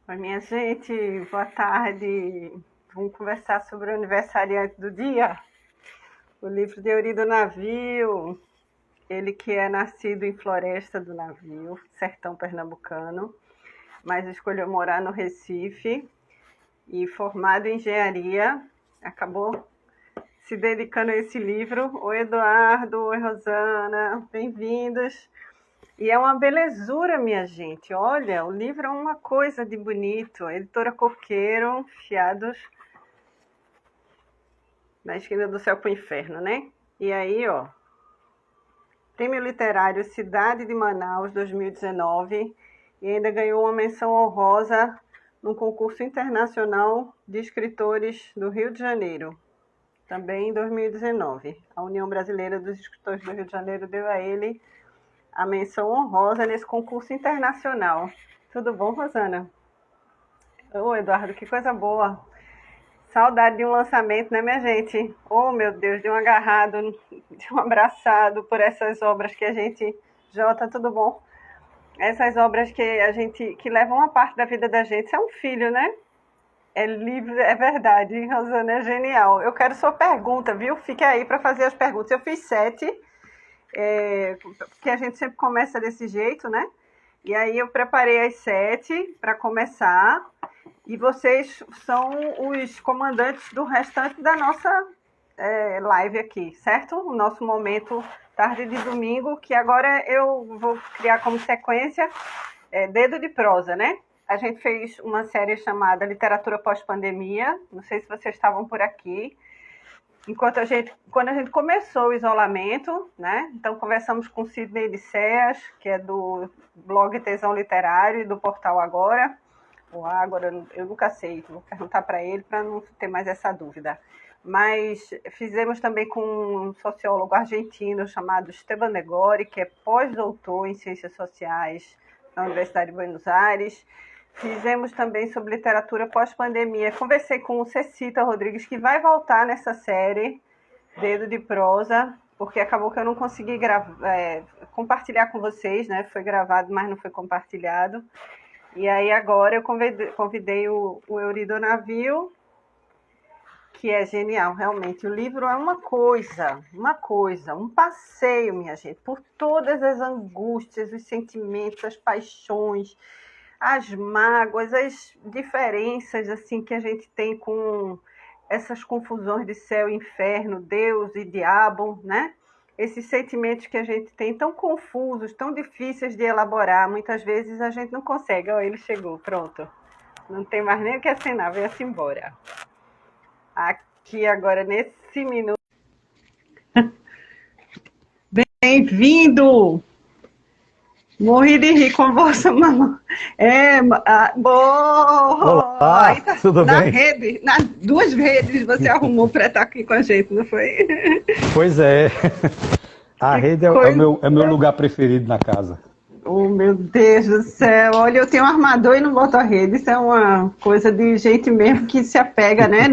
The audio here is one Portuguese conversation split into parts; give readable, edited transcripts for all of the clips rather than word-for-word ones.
Oi, minha gente, boa tarde. Vamos conversar sobre o aniversariante do dia. O livro de Euri do Navio, ele que é nascido em Floresta do Navio, sertão pernambucano, mas escolheu morar no Recife e formado em engenharia, acabou se dedicando a esse livro. Oi, Eduardo, oi, Rosana, bem-vindos. E é uma belezura, minha gente. Olha, o livro é uma coisa de bonito. Editora Coqueiro, Fiados na esquina do céu pro inferno, né? E aí, ó, Prêmio Literário Cidade de Manaus 2019 e ainda ganhou uma menção honrosa no concurso internacional de escritores do Rio de Janeiro, também em 2019. A União Brasileira dos Escritores do Rio de Janeiro deu a ele a menção honrosa nesse concurso internacional. Tudo bom, Rosana? Ô, Eduardo, que coisa boa. Saudade de um lançamento, né, minha gente? Oh, meu Deus, de um agarrado, de um abraçado por essas obras que a gente... Jota, tudo bom? Essas obras que levam uma parte da vida da gente. Isso é um filho, né? É livre, é verdade. Rosana é genial. Eu quero sua pergunta, viu? Fique aí para fazer as perguntas. Eu fiz 7, porque a gente sempre começa desse jeito, né? E aí eu preparei as 7 para começar. E vocês são os comandantes do restante da nossa live aqui, certo? O nosso momento tarde de domingo, que agora eu vou criar como sequência Dedo de Prosa, né? A gente fez uma série chamada Literatura Pós-Pandemia, não sei se vocês estavam por aqui. Quando a gente começou o isolamento, né? Então conversamos com Sidney Odisseas, que é do blog Tesão Literário e do portal Agora. Agora eu nunca sei, vou perguntar para ele para não ter mais essa dúvida. Mas fizemos também com um sociólogo argentino chamado Esteban Negori, que é pós-doutor em Ciências Sociais na Universidade de Buenos Aires. Fizemos também sobre literatura pós-pandemia. Conversei com o Cecita Rodrigues, que vai voltar nessa série, Dedo de Prosa, porque acabou que eu não consegui compartilhar com vocês, né? Foi gravado, mas não foi compartilhado. E aí agora eu convidei o Euri do Navio, que é genial, realmente. O livro é uma coisa, um passeio, minha gente, por todas as angústias, os sentimentos, as paixões, as mágoas, as diferenças assim que a gente tem com essas confusões de céu e inferno, Deus e diabo, né? Esses sentimentos que a gente tem tão confusos, tão difíceis de elaborar, muitas vezes a gente não consegue. Ó, ele chegou, pronto. Não tem mais nem o que assinar, veio-se embora. Aqui agora, nesse minuto. Bem-vindo! Morri de rir com a vossa mamãe. Boa! Olá, Tá, tudo na bem? rede, nas 2 redes você arrumou para estar aqui com a gente, não foi? Pois é, a Que rede coisa! é meu lugar preferido na casa. Oh, meu Deus do céu. Olha, eu tenho um armador e não boto a rede. Isso é uma coisa de gente mesmo que se apega, né?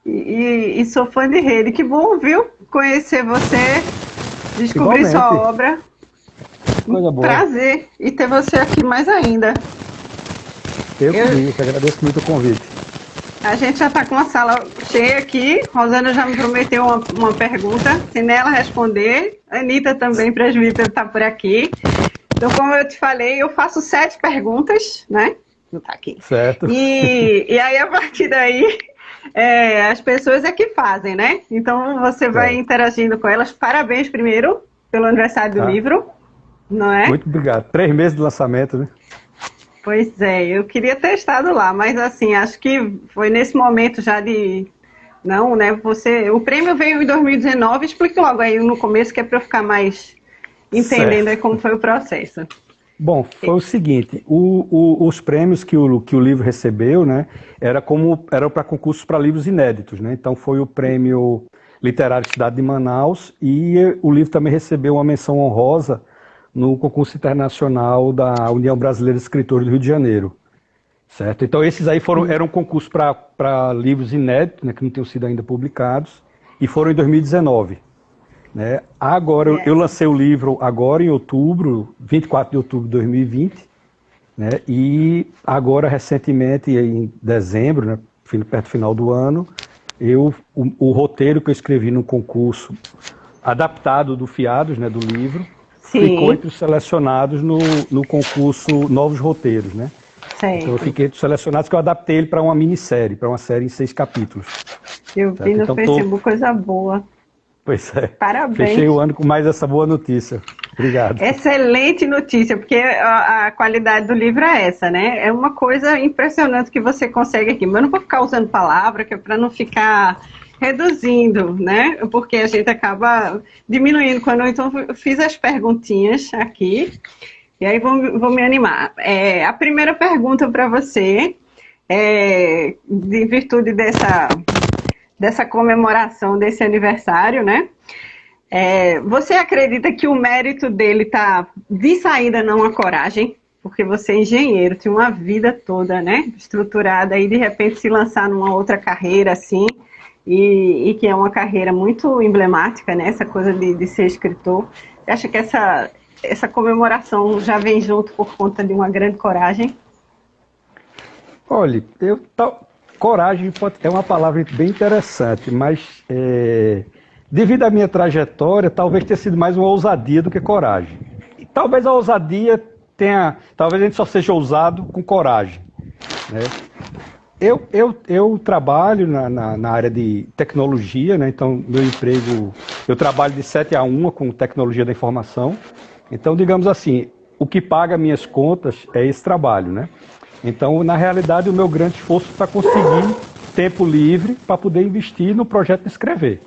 E sou fã de rede. Que bom, viu? Conhecer você, descobrir sua Igualmente, obra. coisa boa. Prazer. E ter você aqui mais ainda. Eu que Eu, digo, que agradeço muito o convite. a gente já está com a sala cheia aqui. Rosana já me prometeu uma pergunta. Se nela responder, a Anitta também, presbítera, está por aqui. Então, como eu te falei, eu faço 7 perguntas, né? Não tá aqui. Certo? E aí, a partir daí, as pessoas é que fazem, né? Então, você vai Certo. interagindo com elas. Parabéns primeiro pelo aniversário do Ah, livro, não é? muito obrigado. 3 meses de lançamento, né? Pois é, eu queria ter estado lá, mas assim, acho que foi nesse momento já de... Não, né? O prêmio veio em 2019, explique logo aí no começo, que é para eu ficar mais entendendo aí Certo. como foi o processo. Bom, foi o seguinte, os prêmios que o livro recebeu, né, eram para concursos para livros inéditos, né? Então foi o prêmio literário Cidade de Manaus e o livro também recebeu uma menção honrosa no concurso internacional da União Brasileira de Escritores do Rio de Janeiro, certo? Então esses aí eram concursos para livros inéditos, né, que não tinham sido ainda publicados, e foram em 2019. Né? Agora, eu lancei o livro agora em outubro, 24 de outubro de 2020, né? E agora, recentemente, em dezembro, né, perto do final do ano, o roteiro que eu escrevi no concurso, adaptado do Fiados, né, do livro, ficou Sim, entre os selecionados no concurso Novos Roteiros, né? Então eu certo. fiquei entre os selecionados, que eu adaptei ele para uma minissérie, para uma série em 6 capítulos. Eu vi Certo? no Então Facebook, coisa boa. pois é, fechei Parabéns. o ano com mais essa boa notícia. Obrigado. Excelente notícia, porque a qualidade do livro é essa, né? É uma coisa impressionante que você consegue aqui. Mas eu não vou ficar usando palavra, que é para não ficar reduzindo, né? Porque a gente acaba diminuindo. Quando então, eu fiz as perguntinhas aqui, e aí vou me animar. A primeira pergunta para você, de virtude dessa comemoração desse aniversário, né? Você acredita que o mérito dele está de saída não a coragem? Porque você é engenheiro, tinha uma vida toda, né, estruturada, e de repente se lançar numa outra carreira assim, e que é uma carreira muito emblemática, né, essa coisa de ser escritor. Você acha que essa comemoração já vem junto por conta de uma grande coragem? Olha, coragem é uma palavra bem interessante, mas devido à minha trajetória, talvez tenha sido mais uma ousadia do que coragem. E talvez a ousadia talvez a gente só seja ousado com coragem, né? Eu trabalho na área de tecnologia, né? Então meu emprego, eu trabalho de 7 a 1 com tecnologia da informação. Então, digamos assim, o que paga minhas contas é esse trabalho, né? Então, na realidade, o meu grande esforço está conseguir tempo livre para poder investir no projeto de escrever,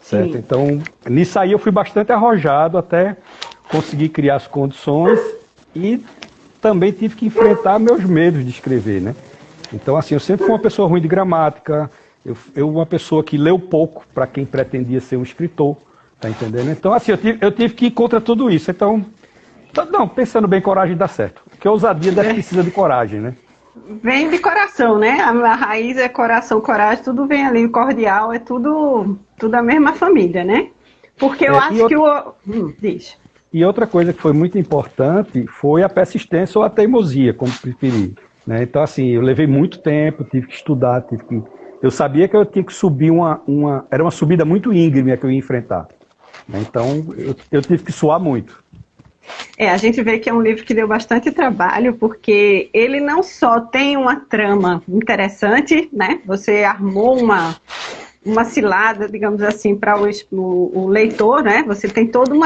certo? Sim. Então, nisso aí eu fui bastante arrojado até conseguir criar as condições e também tive que enfrentar meus medos de escrever, né? Então, assim, eu sempre fui uma pessoa ruim de gramática, eu uma pessoa que leu pouco para quem pretendia ser um escritor, tá entendendo? Então, assim, eu tive que ir contra tudo isso. Então, não, pensando bem, coragem dá certo. Porque ousadia precisa de coragem, né? Vem de coração, né? A raiz é coração, coragem, tudo vem ali, cordial, é tudo a mesma família, né? Porque eu acho que diz. E outra coisa que foi muito importante foi a persistência ou a teimosia, como preferir, né? Então, assim, eu levei muito tempo, tive que estudar, eu sabia que eu tinha que subir era uma subida muito íngreme a que eu ia enfrentar, né? Então, eu tive que suar muito. A gente vê que é um livro que deu bastante trabalho, porque ele não só tem uma trama interessante, né? Você armou uma cilada, digamos assim, para o leitor, né? Você tem todo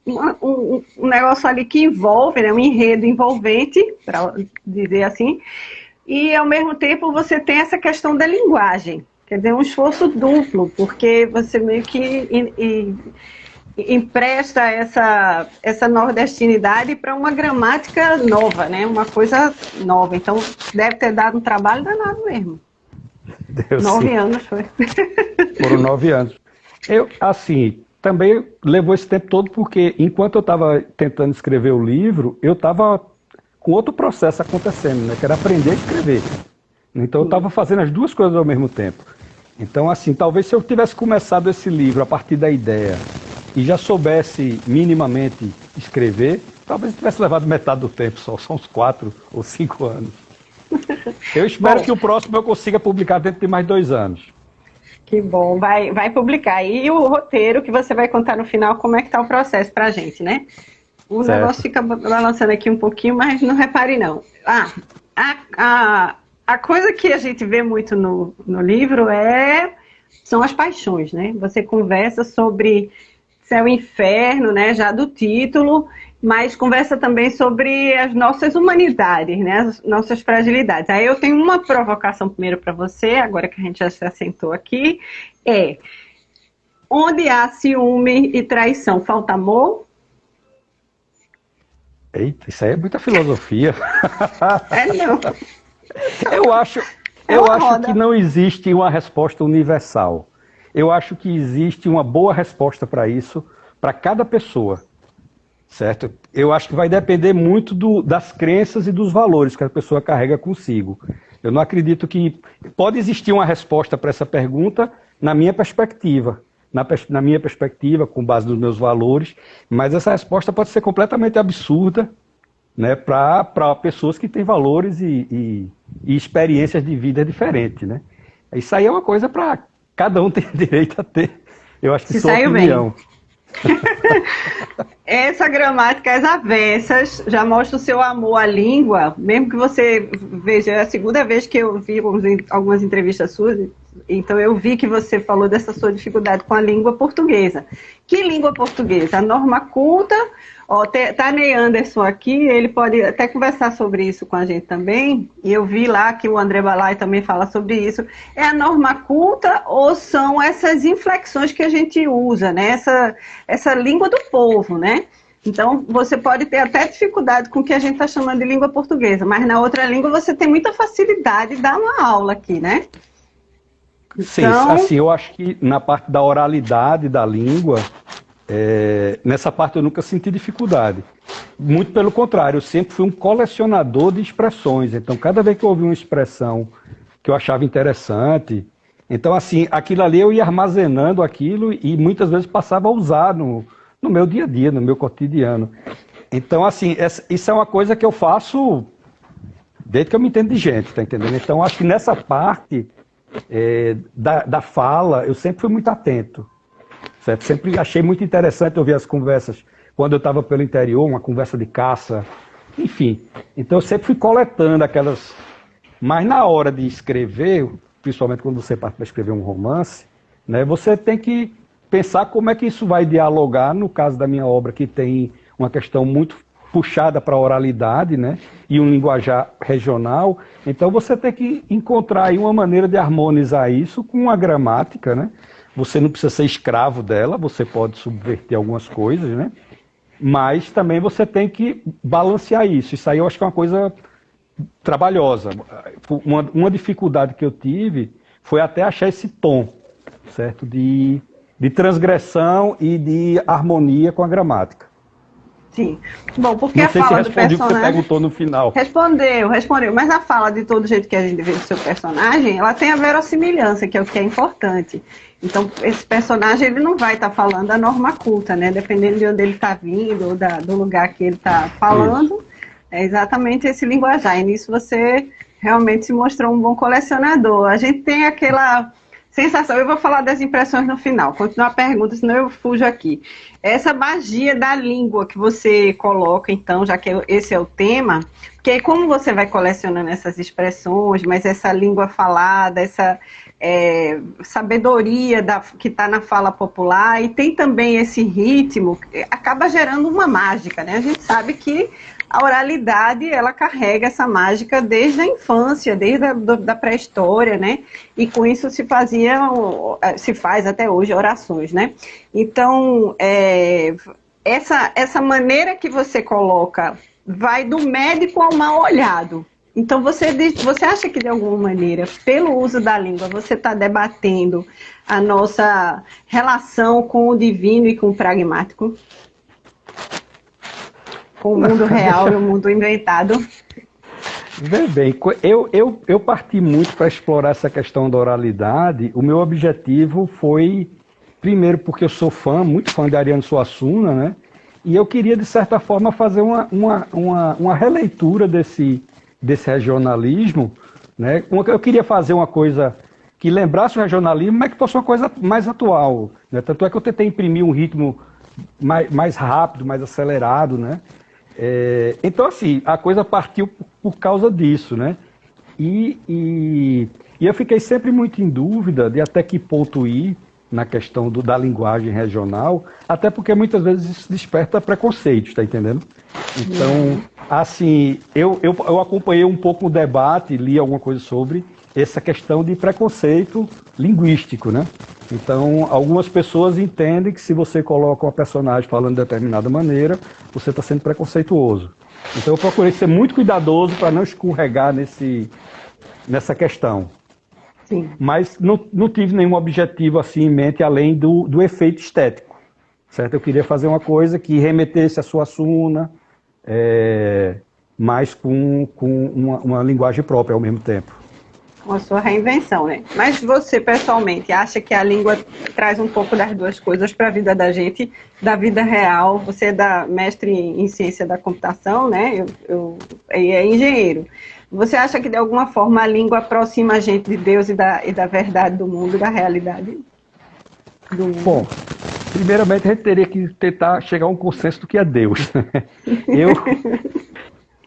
um negócio ali que envolve, né? Um enredo envolvente, para dizer assim, e ao mesmo tempo você tem essa questão da linguagem, quer dizer, um esforço duplo, porque você meio que empresta essa nordestinidade para uma gramática nova, né? Uma coisa nova. Então, deve ter dado um trabalho danado mesmo. Deu 9 sim. anos foi. Foram 9 anos. Assim, também levou esse tempo todo porque, enquanto eu estava tentando escrever o livro, eu estava com outro processo acontecendo, né? Que era aprender a escrever. Então, eu estava fazendo as duas coisas ao mesmo tempo. Então, assim, talvez se eu tivesse começado esse livro a partir da ideia e já soubesse minimamente escrever, talvez eu tivesse levado metade do tempo, são uns 4 ou 5 anos. Eu espero que o próximo eu consiga publicar dentro de mais 2 anos. Que bom, vai publicar. E o roteiro que você vai contar no final, como é que tá o processo pra gente, né? O negócio fica balançando aqui um pouquinho, mas não repare não. A coisa que a gente vê muito no livro são as paixões, né? Você conversa sobre céu e inferno, né? Já do título, mas conversa também sobre as nossas humanidades, né? As nossas fragilidades. Aí eu tenho uma provocação primeiro para você, agora que a gente já se assentou aqui, onde há ciúme e traição, falta amor? Eita, isso aí é muita filosofia. Não. Eu acho que não existe uma resposta universal. Eu acho que existe uma boa resposta para isso, para cada pessoa, certo? Eu acho que vai depender muito das crenças e dos valores que a pessoa carrega consigo. Eu não acredito que pode existir uma resposta para essa pergunta na minha perspectiva. Na minha perspectiva, com base nos meus valores, mas essa resposta pode ser completamente absurda né, para pessoas que têm valores e experiências de vida diferentes, né? Isso aí é uma coisa para cada um ter direito a ter, eu acho que sua opinião. Bem. Essa gramática às avessas já mostra o seu amor à língua, mesmo que você veja, é a segunda vez que eu vi algumas entrevistas suas, então eu vi que você falou dessa sua dificuldade com a língua portuguesa. Que língua portuguesa? A norma culta, ó, tá Ney Anderson aqui, ele pode até conversar sobre isso com a gente também, e eu vi lá que o André Balay também fala sobre isso. É a norma culta ou são essas inflexões que a gente usa, né? Essa língua do povo, né? Então, você pode ter até dificuldade com o que a gente está chamando de língua portuguesa, mas na outra língua você tem muita facilidade de dar uma aula aqui, né? Então... Sim, assim, eu acho que na parte da oralidade da língua, nessa parte eu nunca senti dificuldade. Muito pelo contrário, eu sempre fui um colecionador de expressões. Então, cada vez que eu ouvi uma expressão que eu achava interessante, então, assim, aquilo ali eu ia armazenando aquilo e muitas vezes passava a usar no meu dia a dia, no meu cotidiano. Então, assim, isso é uma coisa que eu faço desde que eu me entendo de gente, tá entendendo? Então, acho que nessa parte da fala, eu sempre fui muito atento, certo? Sempre achei muito interessante ouvir as conversas, quando eu estava pelo interior, uma conversa de caça, enfim. Então, eu sempre fui coletando aquelas... Mas na hora de escrever, principalmente quando você parte para escrever um romance, né, você tem que pensar como é que isso vai dialogar, no caso da minha obra, que tem uma questão muito puxada para a oralidade, né, e um linguajar regional. Então você tem que encontrar aí uma maneira de harmonizar isso com a gramática, né? Você não precisa ser escravo dela, você pode subverter algumas coisas, né? Mas também você tem que balancear isso. Isso aí eu acho que é uma coisa trabalhosa. Uma dificuldade que eu tive foi até achar esse tom, certo? De transgressão e de harmonia com a gramática. Sim. Bom, porque não a sei fala se do personagem... o que você perguntou no final. Respondeu. Mas a fala de todo jeito que a gente vê do seu personagem, ela tem a verossimilhança, que é o que é importante. Então, esse personagem, ele não vai estar falando a norma culta, né? Dependendo de onde ele está vindo, ou do lugar que ele está falando, isso. É exatamente esse linguajar. E nisso você realmente se mostrou um bom colecionador. A gente tem aquela... sensação, eu vou falar das impressões no final, continuar a pergunta, senão eu fujo aqui. Essa magia da língua que você coloca, então, já que esse é o tema, porque aí como você vai colecionando essas expressões, mas essa língua falada, essa sabedoria que está na fala popular, e tem também esse ritmo, acaba gerando uma mágica, né? A gente sabe que a oralidade, ela carrega essa mágica desde a infância, desde a pré-história, né? E com isso se faz até hoje orações, né? Então, essa maneira que você coloca vai do médico ao mal olhado. Então, você acha que de alguma maneira, pelo uso da língua, você está debatendo a nossa relação com o divino e com o pragmático? Com o mundo real e o mundo inventado. Vê bem, eu parti muito para explorar essa questão da oralidade. O meu objetivo foi, primeiro, porque eu sou muito fã de Ariano Suassuna, né? E eu queria, de certa forma, fazer uma releitura desse regionalismo, né? Eu queria fazer uma coisa que lembrasse o regionalismo, mas que fosse uma coisa mais atual, né? Tanto é que eu tentei imprimir um ritmo mais rápido, mais acelerado, né? Então, assim, a coisa partiu por causa disso, né? E eu fiquei sempre muito em dúvida de até que ponto ir na questão da linguagem regional, até porque muitas vezes isso desperta preconceitos, tá entendendo? Então, assim, eu acompanhei um pouco o debate, li alguma coisa sobre essa questão de preconceito linguístico, né? Então, algumas pessoas entendem que se você coloca uma personagem falando de determinada maneira, você está sendo preconceituoso. Então, eu procurei ser muito cuidadoso para não escorregar nessa questão. Sim. Mas não tive nenhum objetivo assim em mente, além do efeito estético, certo? Eu queria fazer uma coisa que remetesse a Suassuna, mas com uma linguagem própria ao mesmo tempo. Com a sua reinvenção, né? Mas você, pessoalmente, acha que a língua traz um pouco das duas coisas para a vida da gente, da vida real? Você é mestre em ciência da computação, né? E é engenheiro. Você acha que, de alguma forma, a língua aproxima a gente de Deus e da verdade do mundo, da realidade do mundo? Bom, primeiramente a gente teria que tentar chegar a um consenso do que é Deus.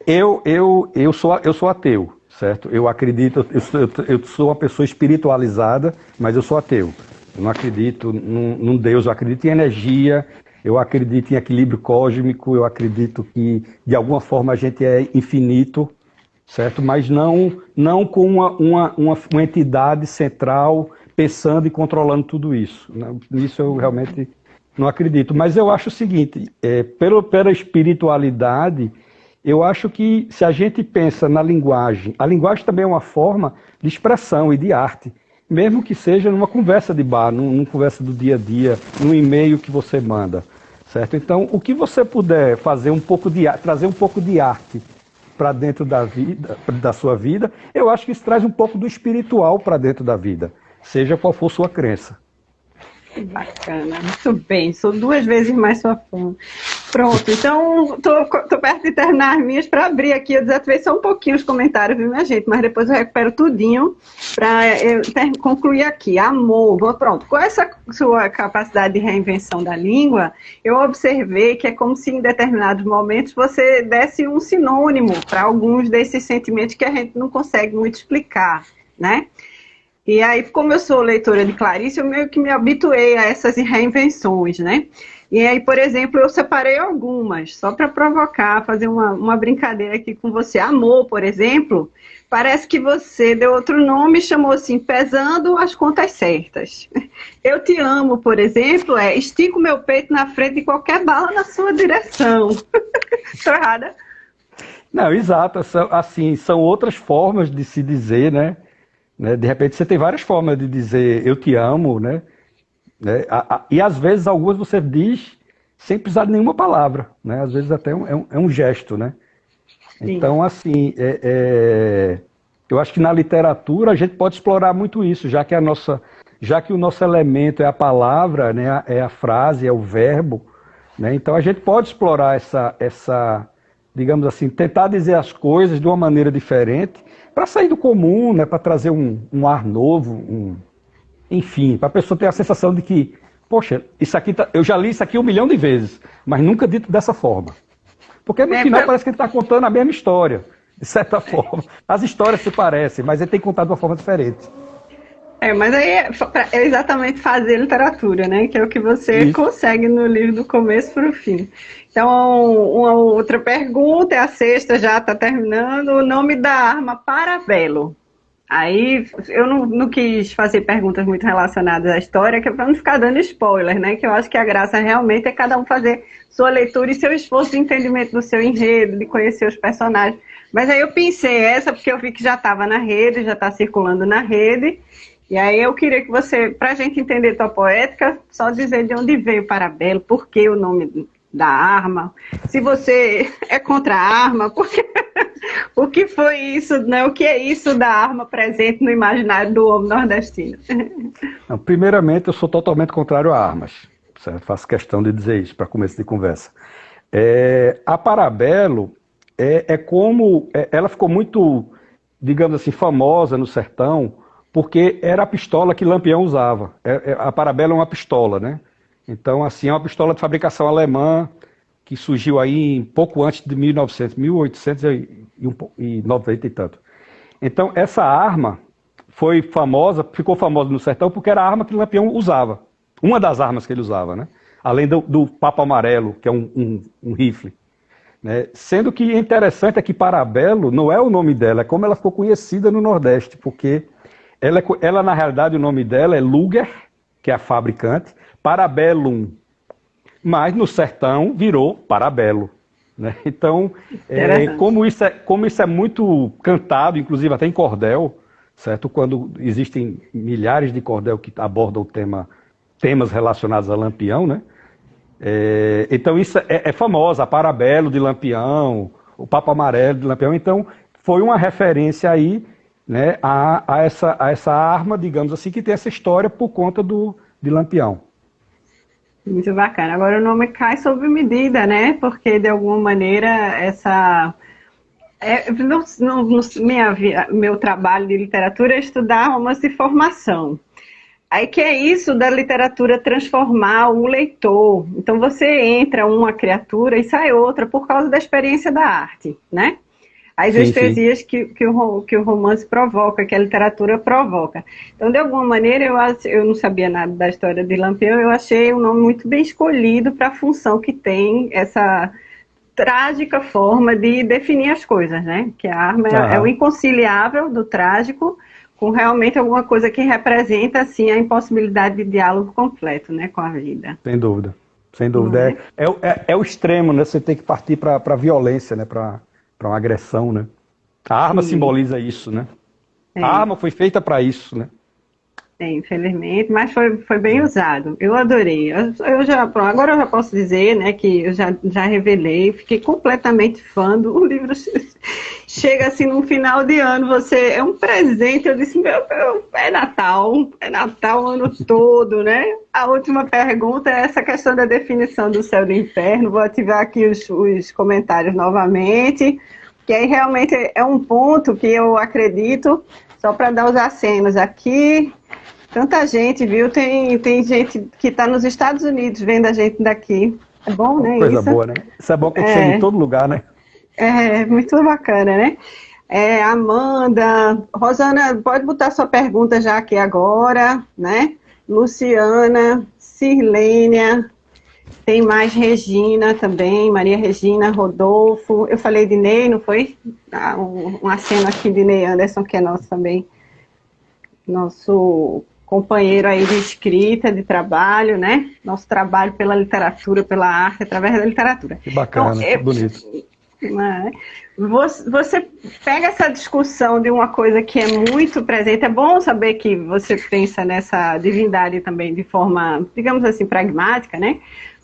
Eu sou ateu, certo? Eu acredito, eu sou uma pessoa espiritualizada, mas eu sou ateu. Eu não acredito num Deus, eu acredito em energia, eu acredito em equilíbrio cósmico, eu acredito que de alguma forma a gente é infinito, certo? Mas não com uma entidade central pensando e controlando tudo isso. Nisso eu realmente não acredito. Mas eu acho o seguinte, pela espiritualidade, eu acho que se a gente pensa na linguagem, a linguagem também é uma forma de expressão e de arte, mesmo que seja numa conversa de bar, numa conversa do dia a dia, num e-mail que você manda, certo? Então, o que você puder fazer trazer um pouco de arte para dentro da sua vida, eu acho que isso traz um pouco do espiritual para dentro da vida, seja qual for sua crença. Que bacana, muito bem, sou 2 vezes mais sua fã. Pronto, então tô perto de terminar as minhas para abrir aqui. Eu desativei só um pouquinho os comentários, viu, minha gente? Mas depois eu recupero tudinho para concluir aqui. Amor, pronto. Com essa sua capacidade de reinvenção da língua, eu observei que é como se em determinados momentos você desse um sinônimo para alguns desses sentimentos que a gente não consegue muito explicar, né? E aí, como eu sou leitora de Clarice, eu meio que me habituei a essas reinvenções, né? E aí, por exemplo, eu separei algumas, só para provocar, fazer uma brincadeira aqui com você. Amor, por exemplo, parece que você deu outro nome e chamou assim, pesando as contas certas. Eu te amo, por exemplo, estico meu peito na frente de qualquer bala na sua direção. Estou errada? Não, exato. Assim, são outras formas de se dizer, né? De repente você tem várias formas de dizer eu te amo, né? E às vezes algumas você diz sem precisar de nenhuma palavra, né? Às vezes até é um gesto, né? Sim. Então, assim, eu acho que na literatura a gente pode explorar muito isso, já que o nosso elemento é a palavra, né? É a frase, é o verbo, né? Então a gente pode explorar digamos assim, tentar dizer as coisas de uma maneira diferente, para sair do comum, né? Para trazer um ar novo, enfim, para a pessoa ter a sensação de que, poxa, isso aqui eu já li isso aqui 1 milhão de vezes, mas nunca dito dessa forma. Porque no final parece que ele está contando a mesma história, de certa forma. As histórias se parecem, mas ele tem contado de uma forma diferente. Mas aí é exatamente fazer literatura, né? Que é o que você consegue no livro do começo para o fim. Então, uma outra pergunta, é a sexta, já está terminando. O nome da arma Parabelo. Aí eu não quis fazer perguntas muito relacionadas à história, que é para não ficar dando spoiler, né? Que eu acho que a graça realmente é cada um fazer sua leitura e seu esforço de entendimento do seu enredo, de conhecer os personagens. Mas aí eu pensei essa porque eu vi que já estava na rede, já está circulando na rede. E aí eu queria que você, para a gente entender tua poética, só dizer de onde veio o Parabelo, por que o nome da arma, se você é contra a arma, porque o que foi isso, né? O que é isso da arma presente no imaginário do homem nordestino? Não, primeiramente, eu sou totalmente contrário a armas, certo? Faço questão de dizer isso para começo de conversa. A Parabelo ela ficou muito, digamos assim, famosa no sertão, porque era a pistola que Lampião usava. A Parabelo é uma pistola, né? Então, assim, é uma pistola de fabricação alemã, que surgiu aí pouco antes de 1900, 1890 e tanto. Então, essa arma ficou famosa no sertão porque era a arma que Lampião usava. Uma das armas que ele usava, né? Além do Papo Amarelo, que é um rifle. Né? Sendo que interessante é que Parabelo não é o nome dela, é como ela ficou conhecida no Nordeste, porque ela na realidade, o nome dela é Luger, que é a fabricante, Parabellum, mas no sertão virou Parabelo. Né? Então, como isso é muito cantado, inclusive até em cordel, certo? Quando existem milhares de cordel que abordam temas relacionados a Lampião, né? Então isso é famosa, a Parabelo de Lampião, o Papo Amarelo de Lampião, então foi uma referência aí né, a essa arma, digamos assim, que tem essa história por conta de Lampião. Muito bacana. Agora o nome cai sob medida, né? Porque de alguma maneira essa meu trabalho de literatura é estudar romance de formação. Aí que é isso da literatura transformar o leitor. Então você entra uma criatura e sai outra por causa da experiência da arte, né? As Sim, sim. anestesias que o romance provoca, que a literatura provoca. Então, de alguma maneira, eu não sabia nada da história de Lampião, eu achei um nome muito bem escolhido para a função que tem essa trágica forma de definir as coisas, né? Que a arma é o Aham. inconciliável do trágico com realmente alguma coisa que representa, assim, a impossibilidade de diálogo completo, né, com a vida. Sem dúvida. Sem Não dúvida. é? É o extremo, né? Você tem que partir para a violência, né? Para uma agressão, né? A arma Sim, simboliza isso, né? A é. arma foi feita para isso, né? É, infelizmente, mas foi bem usado. Eu adorei. Agora eu já posso dizer, né, que eu já revelei, fiquei completamente fã do livro. Chega assim no final de ano, você é um presente. Eu disse, é Natal o ano todo, né? A última pergunta é essa questão da definição do céu e do inferno. Vou ativar aqui os comentários novamente, que aí realmente é um ponto que eu acredito, só para dar os acenos aqui. Tanta gente, viu? Tem gente que está nos Estados Unidos vendo a gente daqui. É bom, Uma né, coisa isso? boa, né? Isso é bom que chega em É, todo lugar, né? é muito bacana, né? Amanda, Rosana, pode botar sua pergunta já aqui agora, né? Luciana, Sirlênia, tem mais Regina também, Maria Regina, Rodolfo. Eu falei de Ney, não foi? Um aceno aqui de Ney Anderson, que é nosso também, nosso companheiro aí de escrita, de trabalho, né? Nosso trabalho pela literatura, pela arte, através da literatura. Que Então, bacana, que bonito. né, você pega essa discussão de uma coisa que é muito presente. É bom saber que você pensa nessa divindade também de forma, digamos assim, pragmática, né?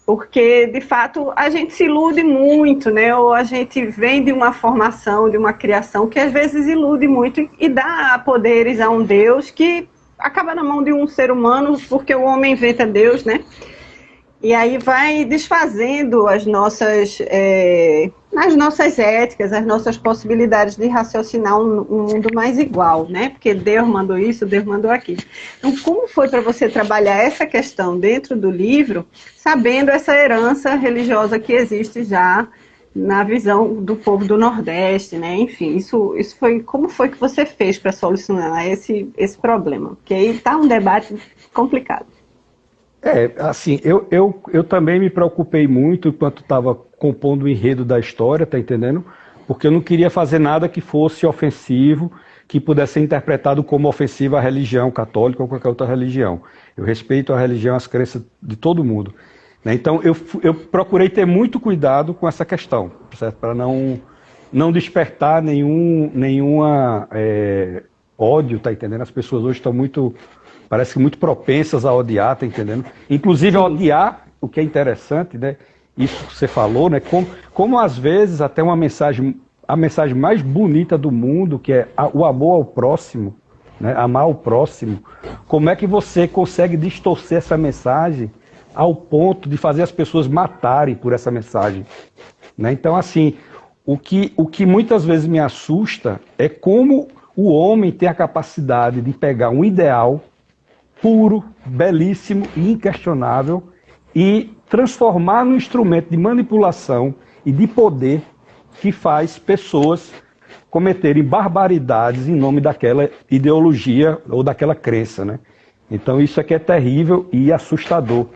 Porque, de fato, a gente se ilude muito, né? Ou a gente vem de uma formação, de uma criação que às vezes ilude muito e dá poderes a um Deus que acaba na mão de um ser humano, porque o homem inventa Deus, né? E aí vai desfazendo as nossas éticas, as nossas possibilidades de raciocinar um mundo mais igual, né? Porque Deus mandou isso, Deus mandou aquilo. Então, como foi para você trabalhar essa questão dentro do livro, sabendo essa herança religiosa que existe já na visão do povo do Nordeste, né? Enfim, isso foi, como foi que você fez para solucionar esse problema? Porque aí está um debate complicado. Assim, eu também me preocupei muito enquanto estava compondo o enredo da história, tá entendendo? Porque eu não queria fazer nada que fosse ofensivo, que pudesse ser interpretado como ofensivo à religião católica ou qualquer outra religião. Eu respeito a religião, as crenças de todo mundo, né? Então eu procurei ter muito cuidado com essa questão, certo? Para não despertar nenhuma ódio, tá entendendo? As pessoas hoje estão parece que muito propensas a odiar, tá entendendo? Inclusive a Sim, odiar, o que é interessante, né? Isso que você falou, né? Como às vezes até a mensagem mais bonita do mundo, que é o amor ao próximo, né? Amar o próximo. Como é que você consegue distorcer essa mensagem ao ponto de fazer as pessoas matarem por essa mensagem, né? Então, assim, o que muitas vezes me assusta é como o homem tem a capacidade de pegar um ideal puro, belíssimo e inquestionável e transformar num instrumento de manipulação e de poder que faz pessoas cometerem barbaridades em nome daquela ideologia ou daquela crença, né? Então isso aqui é terrível e assustador.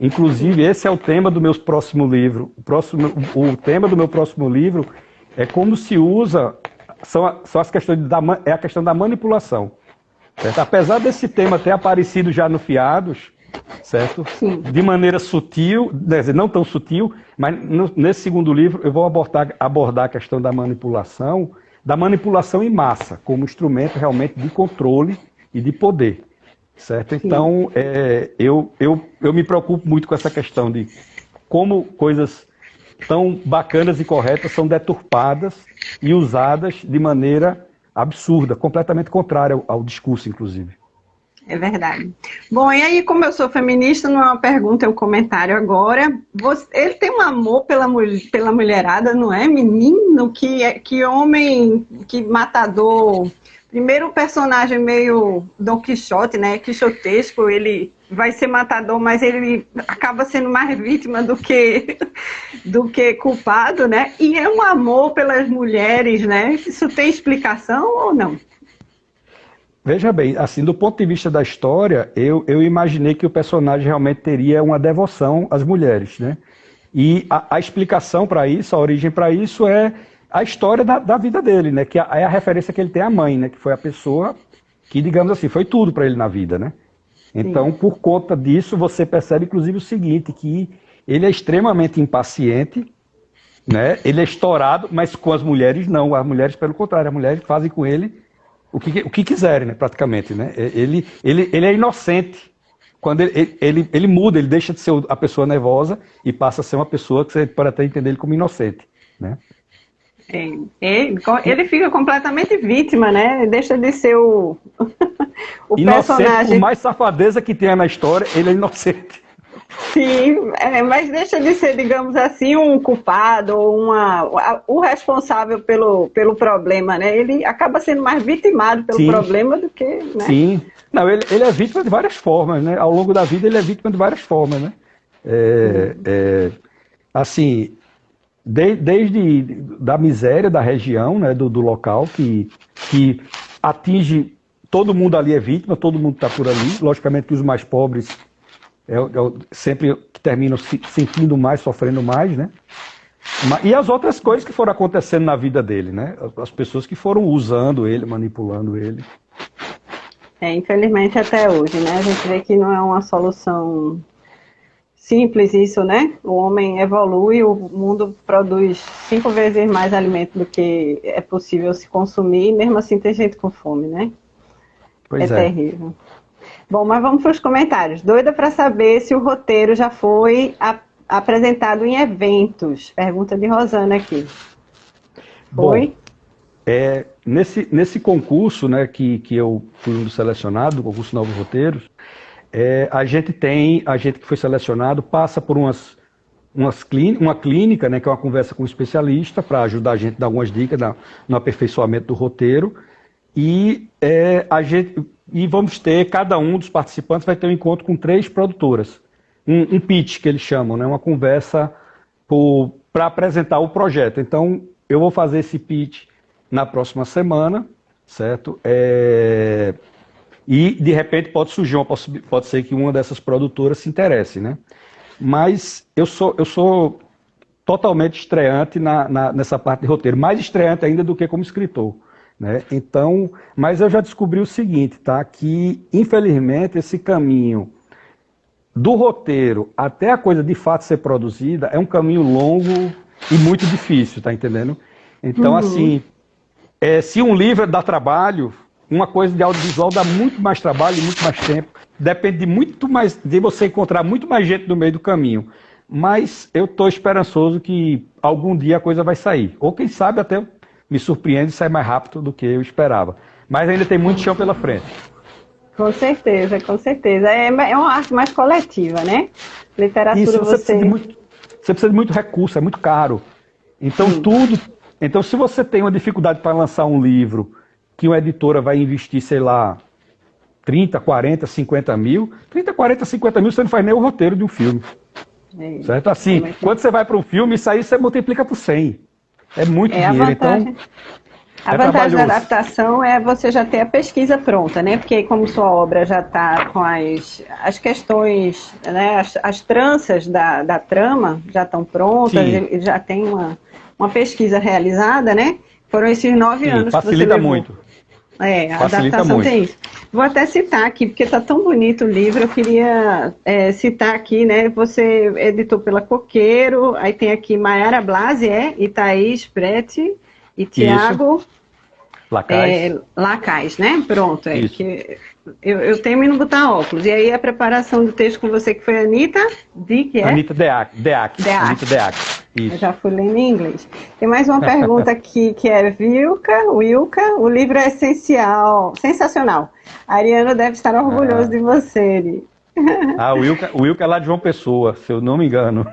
Inclusive esse é o tema do meu próximo livro. O tema do meu próximo livro é como se usa, são as questões é a questão da manipulação. Certo? Apesar desse tema ter aparecido já no Fiados, certo? sim. De maneira sutil, quer dizer, não tão sutil, mas nesse segundo livro eu vou abordar a questão da manipulação em massa, como instrumento realmente de controle e de poder, certo? Sim. Então, eu me preocupo muito com essa questão de como coisas tão bacanas e corretas são deturpadas e usadas de maneira absurda, completamente contrária ao discurso, inclusive. É verdade. Bom, e aí, como eu sou feminista, não é uma pergunta, é um comentário agora. Ele tem um amor pela mulherada, não é? Menino, que homem, que matador. Primeiro o personagem meio Don Quixote, né? Quixotesco, ele vai ser matador, mas ele acaba sendo mais vítima do que culpado, né? E é um amor pelas mulheres, né? Isso tem explicação ou não? Veja bem, assim, do ponto de vista da história, eu imaginei que o personagem realmente teria uma devoção às mulheres, né? E a explicação para isso, a origem para isso é a história da vida dele, né? Que é a referência que ele tem à mãe, né? Que foi a pessoa que, digamos assim, foi tudo para ele na vida, né? Então, sim, por conta disso, você percebe, inclusive, o seguinte, que ele é extremamente impaciente, né? Ele é estourado, mas com as mulheres não. As mulheres, pelo contrário, as mulheres fazem com ele o que quiserem, né, praticamente, né? Ele é inocente. Quando ele muda, ele deixa de ser a pessoa nervosa e passa a ser uma pessoa que você pode até entender ele como inocente, né? Ele fica completamente vítima, né? Deixa de ser o inocente, personagem. Por mais safadeza que tenha na história, ele é inocente. Sim, mas deixa de ser, digamos assim, um culpado ou o responsável pelo problema, né? Ele acaba sendo mais vitimado pelo, sim, problema do que, né? Sim. Não, ele é vítima de várias formas, né? Ao longo da vida ele é vítima de várias formas, né? Assim, desde da miséria da região, né? Do local, que atinge, todo mundo ali é vítima, todo mundo está por ali. Logicamente que os mais pobres sempre terminam se sentindo mais, sofrendo mais, né? E as outras coisas que foram acontecendo na vida dele, né? As pessoas que foram usando ele, manipulando ele. Infelizmente até hoje, né? A gente vê que não é uma solução simples isso, né? O homem evolui, o mundo produz 5 vezes mais alimento do que é possível se consumir, e mesmo assim tem gente com fome, né? Pois é. Terrível. Bom, mas vamos para os comentários. Doida para saber se o roteiro já foi apresentado em eventos. Pergunta de Rosana aqui. Foi? Bom, nesse concurso, né, que eu fui um dos selecionados, o concurso Novos Roteiros, a gente que foi selecionado passa por uma clínica, né, que é uma conversa com um especialista para ajudar a gente a dar algumas dicas no aperfeiçoamento do roteiro. E vamos ter, cada um dos participantes vai ter um encontro com 3 produtoras. Um pitch, que eles chamam, né? Uma conversa para apresentar o projeto. Então, eu vou fazer esse pitch na próxima semana, certo? E, de repente, pode surgir pode ser que uma dessas produtoras se interesse, né? Mas eu sou totalmente estreante nessa parte de roteiro, mais estreante ainda do que como escritor. Né? Então, mas eu já descobri o seguinte, tá? Que infelizmente esse caminho do roteiro até a coisa de fato ser produzida é um caminho longo e muito difícil, tá entendendo? Então, assim, se um livro dá trabalho, uma coisa de audiovisual dá muito mais trabalho e muito mais tempo. Depende de você encontrar muito mais gente no meio do caminho. Mas eu estou esperançoso que algum dia a coisa vai sair. Ou quem sabe até me surpreende e sai mais rápido do que eu esperava. Mas ainda tem muito chão pela frente. Com certeza, com certeza. É uma arte mais coletiva, né? Literatura isso, você precisa de muito recurso, é muito caro. Então, Então, se você tem uma dificuldade para lançar um livro que uma editora vai investir, sei lá, 30, 40, 50 mil, 30, 40, 50 mil, você não faz nem o roteiro de um filme. Certo? Assim, quando você vai para um filme, isso aí você multiplica por 100. É muito dinheiro, então... A vantagem da adaptação é você já ter a pesquisa pronta, né? Porque como sua obra já está com as questões, né? As tranças da trama já estão prontas, já tem uma pesquisa realizada, né? Foram esses 9 anos que você levou. Facilita muito. A adaptação tem isso. Vou até citar aqui, porque está tão bonito o livro, eu queria citar aqui, né? Você editou pela Coqueiro, aí tem aqui Maiara Blasi, e Thaís Prete e Tiago Lacais, né? Pronto, que eu temo em não botar óculos. E aí a preparação do texto com você, que foi a Anitta Anitta Deac. Anitta Deac. Eu Isso. já fui lendo em inglês. Tem mais uma pergunta aqui que é Wilka, o livro é essencial, sensacional. Ariano deve estar orgulhoso Ah, de você. Ele. o Wilka é lá de João Pessoa, se eu não me engano.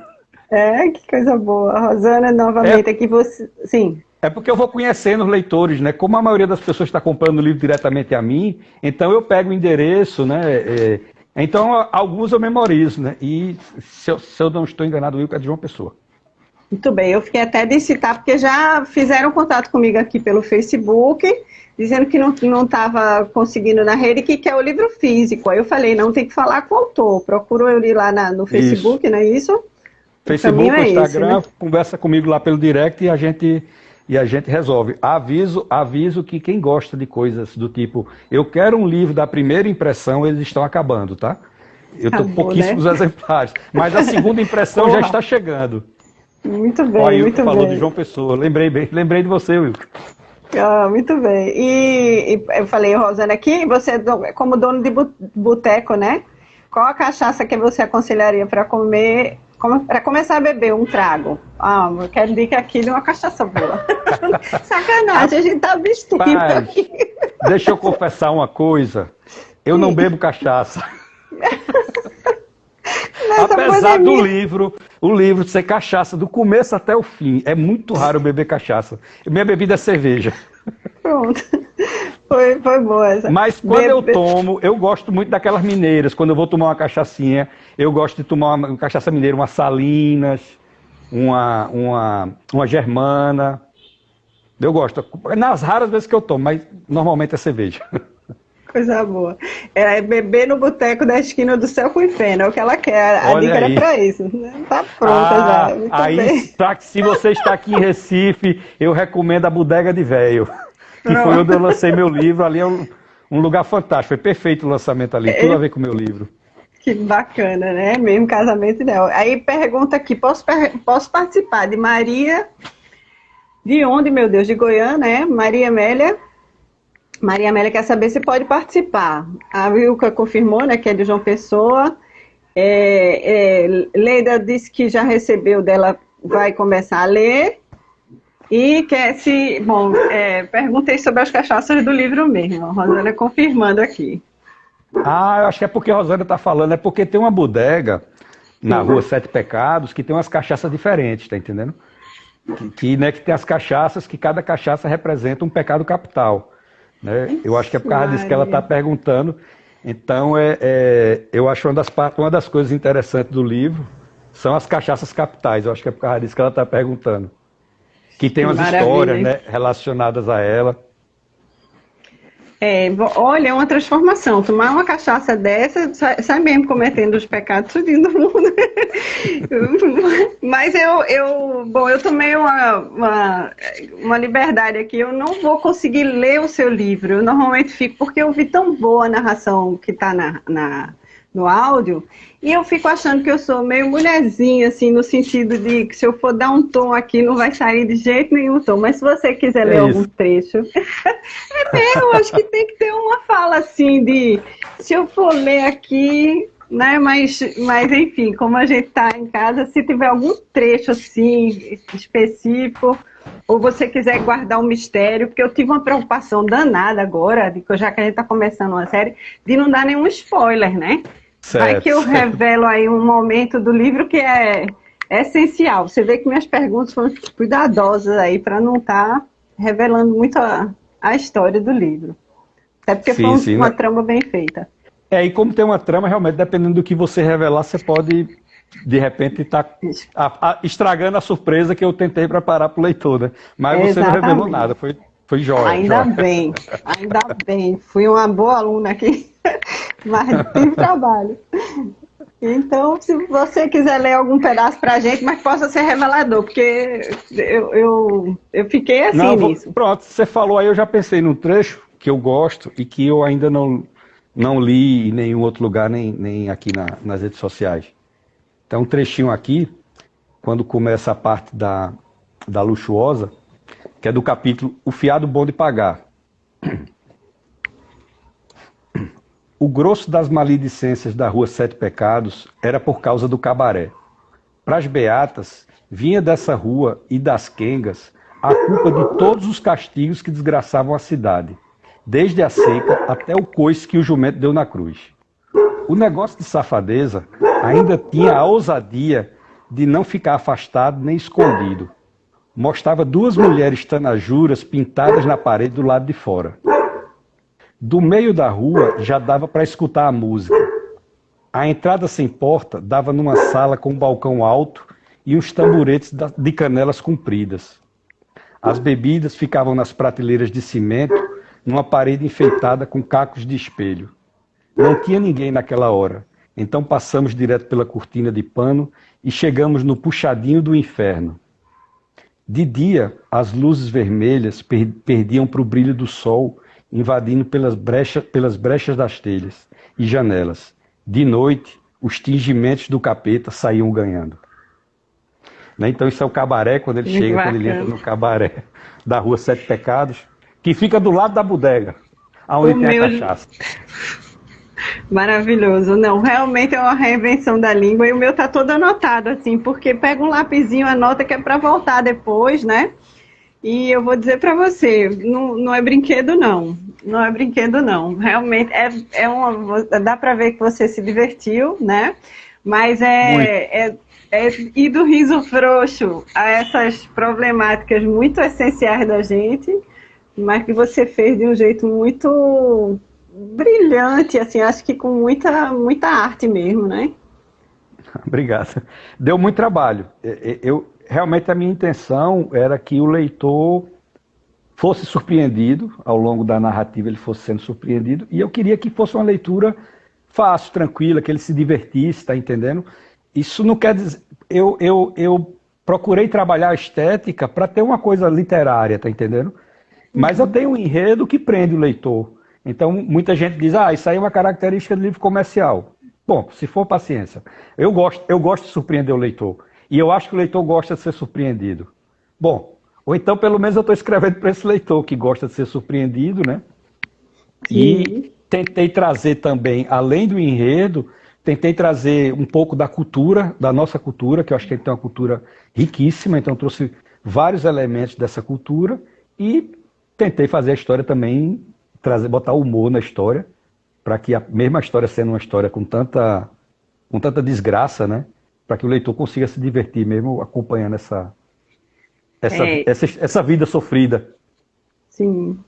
É, que coisa boa. Rosana, É, novamente aqui você. Sim. é porque eu vou conhecendo os leitores, né? Como a maioria das pessoas está comprando o livro diretamente a mim, então eu pego o endereço, né? Então, alguns eu memorizo, né? E se eu não estou enganado, o Wilka é de João Pessoa. Muito bem, eu fiquei até de citar, porque já fizeram contato comigo aqui pelo Facebook, dizendo que não estava conseguindo na rede, que quer o livro físico. Aí eu falei, não, tem que falar com o autor. Procura eu ir lá no Isso. Facebook, não é isso? O caminho Facebook ou é esse, né? Instagram, conversa comigo lá pelo direct e a gente resolve. Aviso que quem gosta de coisas do tipo, eu quero um livro da primeira impressão, eles estão acabando, tá? Eu estou com Acabou, né? pouquíssimos exemplares, mas a segunda impressão já Porra, está chegando. muito Ó, bem, aí o Wilco muito falou de bem. João Pessoa, lembrei de você, Wilco. Ah, muito bem. E eu falei, Rosana, aqui, você, como dono de boteco, né? Qual a cachaça que você aconselharia para comer, para começar a beber um trago? Ah, eu quero dica aqui de uma cachaça boa. Sacanagem, a gente tá vestindo Rapaz, aqui. deixa eu confessar uma coisa. Eu não bebo cachaça. Nessa Apesar do pandemia. livro, o livro ser cachaça do começo até o fim. É muito raro eu beber cachaça. Minha bebida é cerveja. Pronto. Foi boa essa. Mas quando eu tomo, eu gosto muito daquelas mineiras. Quando eu vou tomar uma cachaçinha, eu gosto de tomar uma cachaça mineira, uma Salinas, uma Germana. Eu gosto. Nas raras vezes que eu tomo, mas normalmente é cerveja. Coisa boa. É beber no boteco da esquina do céu com o inferno, é o que ela quer. A Olha dica era aí. pra isso. Tá pronta já. Muito Aí, bem. se você está aqui em Recife, eu recomendo a Bodega de Véio, que foi onde Pronto. eu lancei meu livro. Ali é um lugar fantástico. Foi perfeito o lançamento ali, tudo a ver com o meu livro. Que bacana, né? Mesmo casamento ideal. Aí pergunta aqui, posso participar de Maria, de onde, meu Deus? De Goiânia, né? Maria Amélia. Maria Amélia quer saber se pode participar. A Wilka confirmou, né, que é de João Pessoa. Leida disse que já recebeu dela, vai começar a ler. E quer se... Bom, perguntei sobre as cachaças do livro mesmo. A Rosana confirmando aqui. Eu acho que é porque a Rosana está falando, é porque tem uma bodega na rua Sete Pecados que tem umas cachaças diferentes, tá entendendo? Né, que tem as cachaças, que cada cachaça representa um pecado capital. Né? Eu acho que é por causa disso que ela está perguntando. Então, eu acho uma das coisas interessantes do livro são as cachaças capitais. Eu acho que é por causa disso que ela está perguntando. Que tem umas histórias, né, relacionadas a ela. Olha, é uma transformação. Tomar uma cachaça dessa, sai mesmo cometendo os pecados tudinho do mundo. Mas eu tomei uma liberdade aqui. Eu não vou conseguir ler o seu livro. Eu normalmente fico, porque eu vi tão boa a narração que está no áudio, e eu fico achando que eu sou meio mulherzinha, assim, no sentido de que se eu for dar um tom aqui, não vai sair de jeito nenhum tom. Mas se você quiser ler algum trecho, eu acho que tem que ter uma fala assim de, se eu for ler aqui, né, mas enfim, como a gente está em casa, se tiver algum trecho assim, específico, ou você quiser guardar um mistério, porque eu tive uma preocupação danada agora, já que a gente está começando uma série, de não dar nenhum spoiler, né? Certo. Vai que eu revelo aí um momento do livro que é essencial. Você vê que minhas perguntas foram cuidadosas aí, para não estar revelando muito a história do livro. Até porque foi uma trama bem feita. E como tem uma trama, realmente, dependendo do que você revelar, você pode, de repente, estar estragando a surpresa que eu tentei preparar para o leitor, né? Mas você não revelou nada, foi jóia. Ainda bem. Fui uma boa aluna aqui, mas tive trabalho. Então, se você quiser ler algum pedaço pra gente, mas possa ser revelador, porque eu fiquei assim nisso. Pronto, você falou aí, eu já pensei num trecho que eu gosto e que eu ainda não li em nenhum outro lugar, nem aqui nas redes sociais. Então, um trechinho aqui, quando começa a parte da luxuosa, que é do capítulo O Fiado Bom de Pagar. O grosso das maledicências da rua Sete Pecados era por causa do cabaré. Para as beatas, vinha dessa rua e das quengas a culpa de todos os castigos que desgraçavam a cidade, desde a seca até o coice que o jumento deu na cruz. O negócio de safadeza ainda tinha a ousadia de não ficar afastado nem escondido. Mostrava duas mulheres tanajuras pintadas na parede do lado de fora. Do meio da rua já dava para escutar a música. A entrada sem porta dava numa sala com um balcão alto e uns tamboretes de canelas compridas. As bebidas ficavam nas prateleiras de cimento, numa parede enfeitada com cacos de espelho. Não tinha ninguém naquela hora, então passamos direto pela cortina de pano e chegamos no puxadinho do inferno. De dia, as luzes vermelhas perdiam para o brilho do sol, invadindo pelas brechas das telhas e janelas. De noite, os tingimentos do capeta saíam ganhando. Né? Então isso é o cabaré, quando ele chega, quando ele entra no cabaré da Rua Sete Pecados, que fica do lado da bodega, onde tem a cachaça. Maravilhoso. Não, realmente é uma reinvenção da língua e o meu tá todo anotado, assim, porque pega um lapisinho, anota que é para voltar depois, né? E eu vou dizer para você, não é brinquedo não, não é brinquedo não. Realmente dá para ver que você se divertiu, né? Mas e do riso frouxo a essas problemáticas muito essenciais da gente, mas que você fez de um jeito muito brilhante, assim, acho que com muita arte mesmo, né? Obrigado. Deu muito trabalho. Realmente a minha intenção era que o leitor fosse surpreendido, ao longo da narrativa ele fosse sendo surpreendido, e eu queria que fosse uma leitura fácil, tranquila, que ele se divertisse, tá entendendo? Isso não quer dizer... Eu procurei trabalhar a estética para ter uma coisa literária, tá entendendo? Mas eu tenho um enredo que prende o leitor. Então, muita gente diz, isso aí é uma característica do livro comercial. Bom, se for paciência. Eu gosto de surpreender o leitor. E eu acho que o leitor gosta de ser surpreendido. Bom, ou então pelo menos eu estou escrevendo para esse leitor que gosta de ser surpreendido, né? Sim. E tentei trazer também, além do enredo, tentei trazer um pouco da cultura, da nossa cultura, que eu acho que a gente tem uma cultura riquíssima, então trouxe vários elementos dessa cultura e tentei fazer a história também, botar humor na história, para que a mesma história sendo uma história com tanta desgraça, né? Para que o leitor consiga se divertir mesmo acompanhando essa vida sofrida. Sim.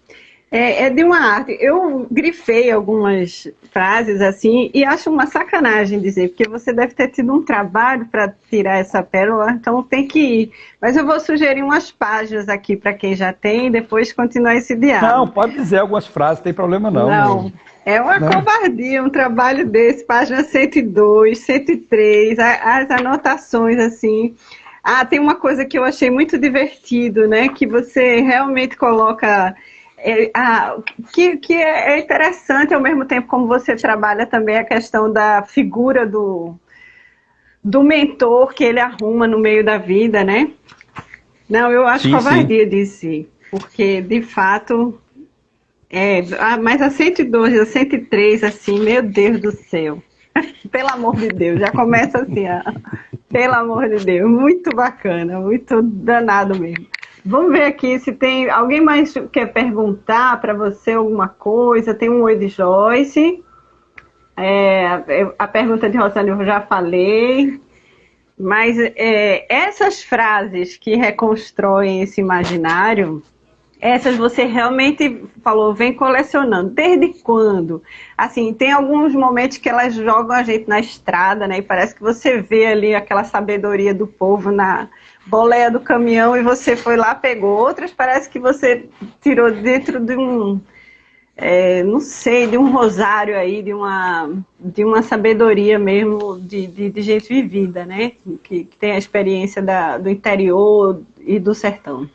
É de uma arte. Eu grifei algumas frases assim e acho uma sacanagem dizer, porque você deve ter tido um trabalho para tirar essa pérola, então tem que ir. Mas eu vou sugerir umas páginas aqui para quem já tem e depois continuar esse diálogo. Não, pode dizer algumas frases, não tem problema não. Não. É uma covardia, um trabalho desse, página 102, 103, as anotações, assim. Tem uma coisa que eu achei muito divertido, né? Que você realmente coloca... que é interessante, ao mesmo tempo como você trabalha também a questão da figura do mentor que ele arruma no meio da vida, né? Não, eu acho covardia disso, porque, de fato... mas a 112, a 103, assim, meu Deus do céu. Pelo amor de Deus, já começa assim, pelo amor de Deus, muito bacana, muito danado mesmo. Vamos ver aqui se tem alguém mais que quer perguntar para você alguma coisa. Tem um oi de Joyce. A pergunta de Rosane eu já falei. Mas essas frases que reconstroem esse imaginário, essas você realmente falou, vem colecionando. Desde quando? Assim, tem alguns momentos que elas jogam a gente na estrada, né? E parece que você vê ali aquela sabedoria do povo na boleia do caminhão e você foi lá, pegou. Outras parece que você tirou dentro de um, não sei, de um rosário aí, de uma sabedoria mesmo de gente vivida, né? Que tem a experiência do interior e do sertão.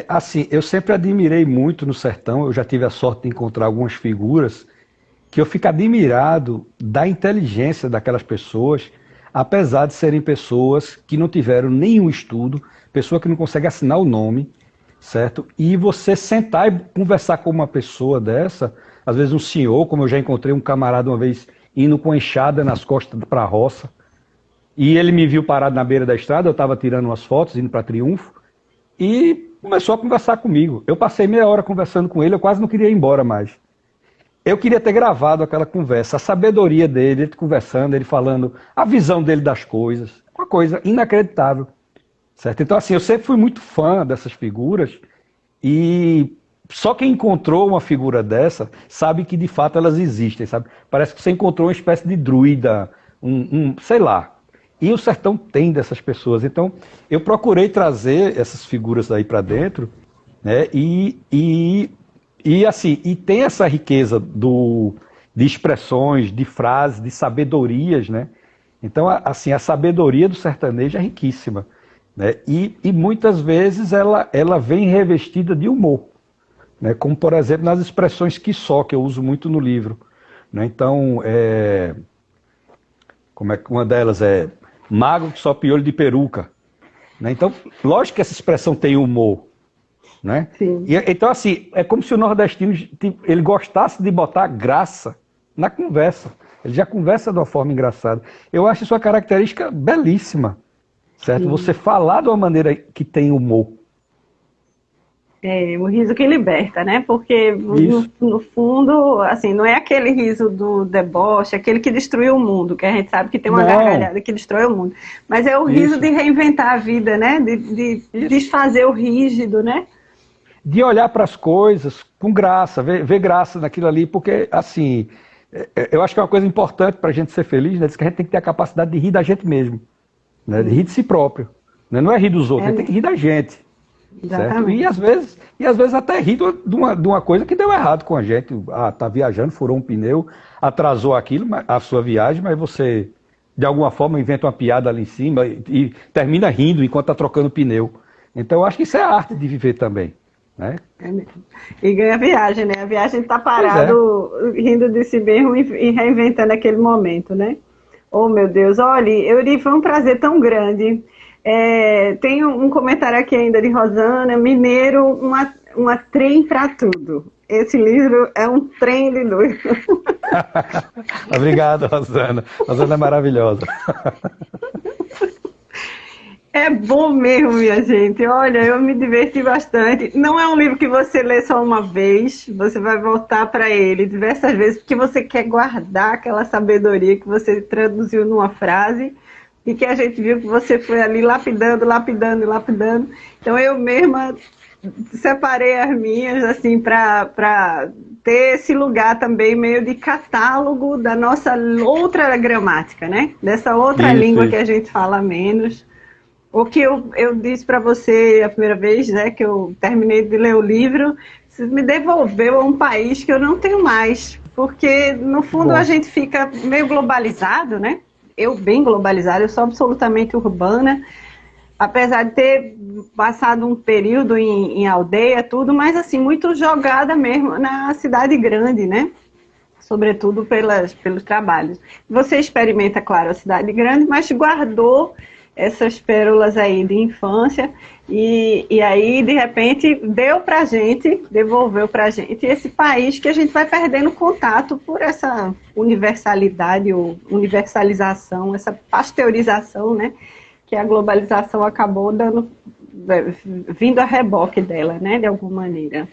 Assim, eu sempre admirei muito no sertão, eu já tive a sorte de encontrar algumas figuras que eu fico admirado da inteligência daquelas pessoas, apesar de serem pessoas que não tiveram nenhum estudo, pessoa que não consegue assinar o nome, certo? E você sentar e conversar com uma pessoa dessa, às vezes um senhor, como eu já encontrei um camarada uma vez indo com enxada nas costas para a roça, E ele me viu parado na beira da estrada, eu estava tirando umas fotos, indo para Triunfo, e começou a conversar comigo. Eu passei meia hora conversando com ele, eu quase não queria ir embora mais. Eu queria ter gravado aquela conversa, a sabedoria dele, ele conversando, ele falando, a visão dele das coisas, uma coisa inacreditável. Certo? Então, assim, eu sempre fui muito fã dessas figuras, e só quem encontrou uma figura dessa sabe que de fato elas existem, sabe? Parece que você encontrou uma espécie de druida, sei lá. E o sertão tem dessas pessoas. Então, eu procurei trazer essas figuras aí para dentro, né? Assim, e tem essa riqueza de expressões, de frases, de sabedorias, né? Então, assim, a sabedoria do sertanejo é riquíssima, né? E muitas vezes ela vem revestida de humor, né? Como, por exemplo, nas expressões que eu uso muito no livro, né? Então, como é que uma delas é magro que só piolho de peruca, né? Então, lógico que essa expressão tem humor, né? Sim. Então, assim, é como se o nordestino ele gostasse de botar graça na conversa. Ele já conversa de uma forma engraçada. Eu acho isso uma característica belíssima, certo? Sim. Você falar de uma maneira que tem humor. O riso que liberta, né? Porque no fundo, assim, não é aquele riso do deboche, aquele que destruiu o mundo, que a gente sabe que tem uma gargalhada que destrói o mundo. Mas é o riso de reinventar a vida, né? De desfazer o rígido, né? De olhar para as coisas com graça, ver graça naquilo ali, porque, assim, eu acho que é uma coisa importante para a gente ser feliz, né? Diz que a gente tem que ter a capacidade de rir da gente mesmo, né? De rir de si próprio. Né? Não é rir dos outros, a gente tem que rir da gente. Certo? E às vezes até rir de uma coisa que deu errado com a gente. Tá viajando, furou um pneu, atrasou aquilo, a sua viagem, mas você, de alguma forma, inventa uma piada ali em cima e termina rindo enquanto está trocando pneu. Então, eu acho que isso é a arte de viver também. Né? E ganha a viagem, né? A viagem está parado, rindo de si mesmo e reinventando aquele momento, né? Oh, meu Deus, olha, Euri, foi um prazer tão grande. Tem um comentário aqui ainda de Rosana, Mineiro, uma trem para tudo. Esse livro é um trem de doido. Obrigado, Rosana. Rosana é maravilhosa. É bom mesmo, minha gente. Olha, eu me diverti bastante. Não é um livro que você lê só uma vez, você vai voltar para ele diversas vezes, porque você quer guardar aquela sabedoria que você traduziu numa frase e que a gente viu que você foi ali lapidando. Então eu mesma separei as minhas, assim, para ter esse lugar também meio de catálogo da nossa outra gramática, né? Dessa outra língua que a gente fala menos. O que eu disse para você a primeira vez, né, que eu terminei de ler o livro, você me devolveu a um país que eu não tenho mais, porque no fundo a gente fica meio globalizado, né? Eu bem globalizada, eu sou absolutamente urbana, apesar de ter passado um período em aldeia, tudo, mas assim, muito jogada mesmo na cidade grande, né? Sobretudo pelos trabalhos. Você experimenta, claro, a cidade grande, mas guardou essas pérolas aí de infância e aí, de repente, devolveu pra gente esse país que a gente vai perdendo contato por essa universalidade ou universalização, essa pasteurização, né, que a globalização acabou vindo a reboque dela, né, de alguma maneira,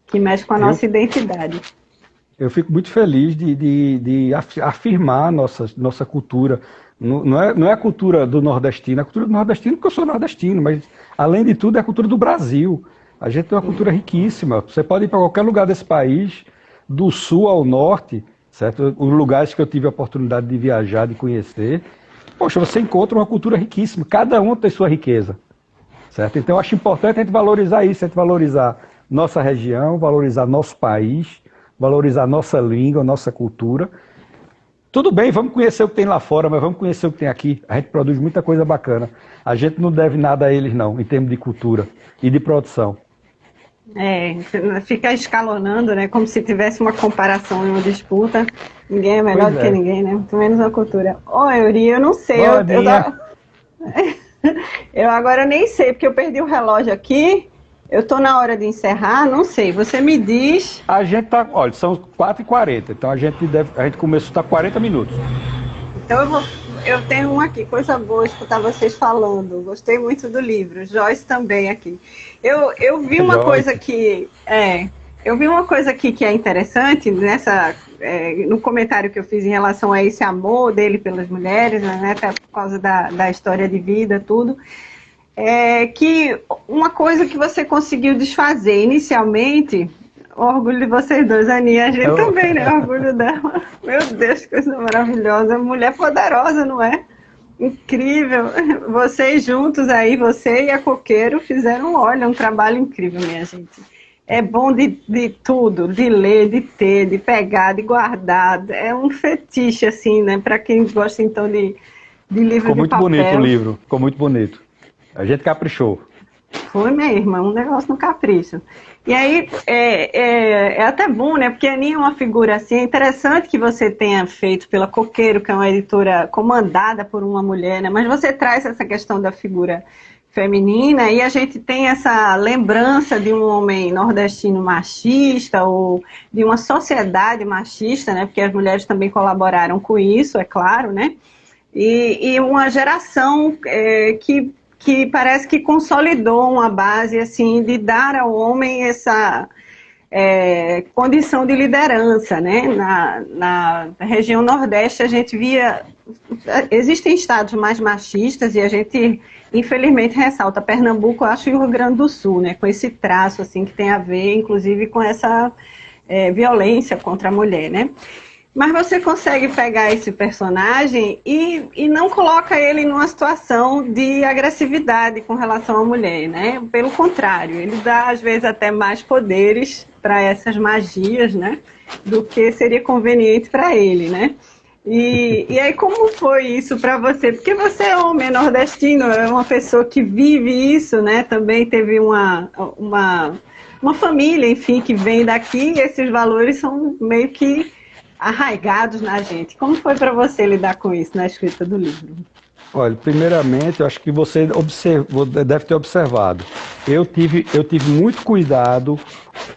que mexe com a nossa identidade. Eu fico muito feliz de afirmar nossa cultura. Não é a cultura do nordestino, é a cultura do nordestino porque eu sou nordestino, mas além de tudo é a cultura do Brasil. A gente tem uma cultura riquíssima. Você pode ir para qualquer lugar desse país, do sul ao norte, certo? Os lugares que eu tive a oportunidade de viajar, de conhecer, poxa, você encontra uma cultura riquíssima. Cada um tem sua riqueza, certo? Então eu acho importante a gente valorizar isso, a gente valorizar nossa região, valorizar nosso país, valorizar nossa língua, nossa cultura. Tudo bem, vamos conhecer o que tem lá fora, mas vamos conhecer o que tem aqui. A gente produz muita coisa bacana. A gente não deve nada a eles, não, em termos de cultura e de produção. Fica escalonando, né? Como se tivesse uma comparação e uma disputa. Ninguém é melhor do que ninguém, né? Muito menos a cultura. Euri, eu não sei. Eu agora nem sei, porque eu perdi o relógio aqui. Eu estou na hora de encerrar, não sei, você me diz... A gente tá, olha, são 4h40, então a gente começou a estar 40 minutos. Então eu tenho um aqui, coisa boa escutar vocês falando. Gostei muito do livro. Joyce também aqui. Eu vi uma coisa que eu vi uma coisa aqui que é interessante no comentário que eu fiz em relação a esse amor dele pelas mulheres, né, até por causa da história de vida, tudo. É que uma coisa que você conseguiu desfazer inicialmente, o orgulho de vocês dois, Aninha, a gente também, né? O orgulho dela. Meu Deus, que coisa maravilhosa. Mulher poderosa, não é? Incrível. Vocês juntos aí, você e a Coqueiro, fizeram, olha, um trabalho incrível, minha gente. É bom de tudo, de ler, de ter, de pegar, de guardar. É um fetiche, assim, né? Para quem gosta, então, de livro de papel. Ficou muito bonito o livro, ficou muito bonito. A gente caprichou. Foi mesmo, é um negócio no capricho. E aí, é até bom, né? Porque a Aninha é uma figura assim, é interessante que você tenha feito pela Coqueiro, que é uma editora comandada por uma mulher, né? Mas você traz essa questão da figura feminina e a gente tem essa lembrança de um homem nordestino machista ou de uma sociedade machista, né? Porque as mulheres também colaboraram com isso, é claro, né? E uma geração que parece que consolidou uma base assim de dar ao homem essa condição de liderança, né? Na região Nordeste a gente via, existem estados mais machistas e a gente infelizmente ressalta Pernambuco, acho, e o Rio Grande do Sul, né? Com esse traço assim que tem a ver, inclusive, com essa violência contra a mulher, né? Mas você consegue pegar esse personagem e não coloca ele numa situação de agressividade com relação à mulher, né? Pelo contrário, ele dá, às vezes, até mais poderes para essas magias, né? Do que seria conveniente para ele, né? E aí, como foi isso para você? Porque você é homem nordestino, é uma pessoa que vive isso, né? Também teve uma família, enfim, que vem daqui e esses valores são meio que arraigados na gente. Como foi para você lidar com isso na escrita do livro? Olha, primeiramente, eu acho que você deve ter observado. Eu tive muito cuidado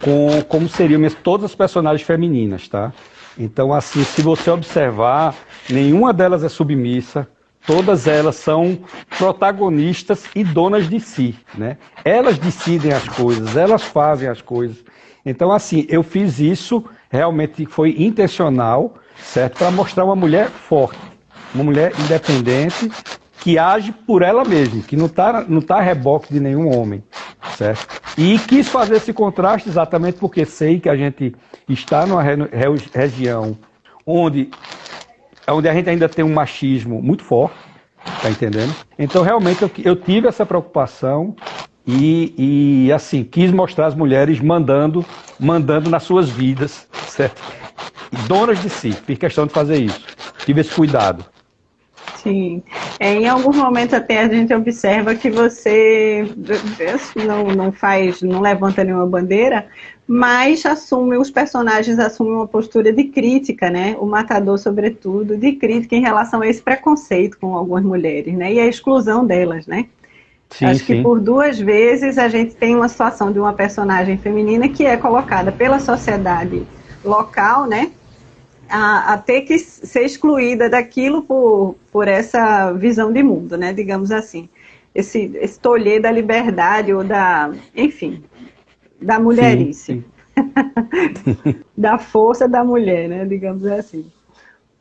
com como seriam todas as personagens femininas, tá? Então, assim, se você observar, nenhuma delas é submissa, todas elas são protagonistas e donas de si, né? Elas decidem as coisas, elas fazem as coisas. Então, assim, eu fiz isso, realmente foi intencional, certo? Para mostrar uma mulher forte, uma mulher independente, que age por ela mesma, que não tá a reboque de nenhum homem, certo? E quis fazer esse contraste exatamente porque sei que a gente está numa região onde a gente ainda tem um machismo muito forte, tá entendendo? Então, realmente, eu tive essa preocupação e assim, quis mostrar as mulheres mandando nas suas vidas, certo? E donas de si, fiz questão de fazer isso. Tive esse cuidado. Sim. Em alguns momentos até a gente observa que você não levanta nenhuma bandeira, mas os personagens assumem uma postura de crítica, né? O Matador, sobretudo, de crítica em relação a esse preconceito com algumas mulheres, né? E a exclusão delas, né? Sim, Acho que por 2 vezes a gente tem uma situação de uma personagem feminina que é colocada pela sociedade local, né? A ter que ser excluída daquilo por essa visão de mundo, né? Digamos assim. Esse tolher da liberdade ou enfim, da mulherice. Sim. Da força da mulher, né? Digamos assim.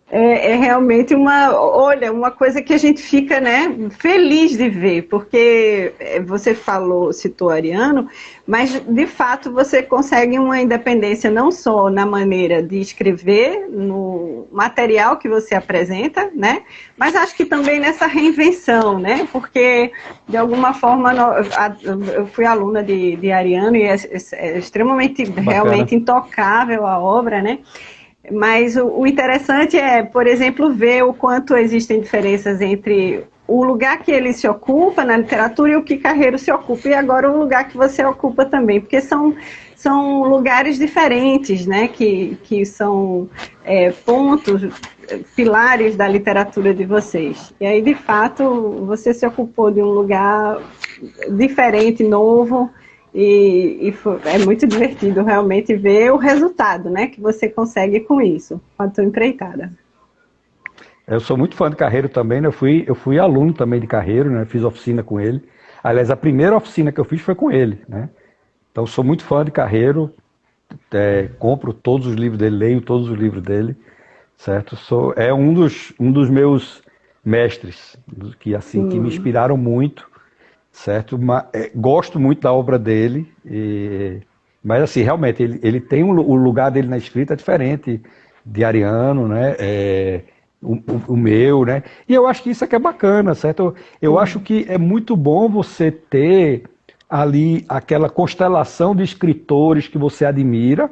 É realmente uma coisa que a gente fica, né, feliz de ver, porque você citou Ariano, mas de fato você consegue uma independência não só na maneira de escrever, no material que você apresenta, né, mas acho que também nessa reinvenção, né, porque de alguma forma eu fui aluna de Ariano e é extremamente, Bacana. realmente intocável a obra, né. Mas o interessante é, por exemplo, ver o quanto existem diferenças entre o lugar que ele se ocupa na literatura e o que Carreiro se ocupa, e agora o lugar que você ocupa também, porque são lugares diferentes, né, que são pontos, pilares da literatura de vocês. E aí, de fato, você se ocupou de um lugar diferente, novo, é muito divertido realmente ver o resultado, né, que você consegue com isso, com a tua empreitada. Eu sou muito fã de Carreiro também, né? Eu fui aluno também de Carreiro, né? Fiz oficina com ele. Aliás, a primeira oficina que eu fiz foi com ele, né? Então, sou muito fã de Carreiro, compro todos os livros dele, leio todos os livros dele, certo? É um dos meus mestres, que me Sim. inspiraram muito, certo? Gosto muito da obra dele, mas assim, realmente, ele tem o lugar dele na escrita é diferente de Ariano, né? O meu, né? E eu acho que isso é que é bacana, certo? Eu acho Sim. que é muito bom você ter ali aquela constelação de escritores que você admira,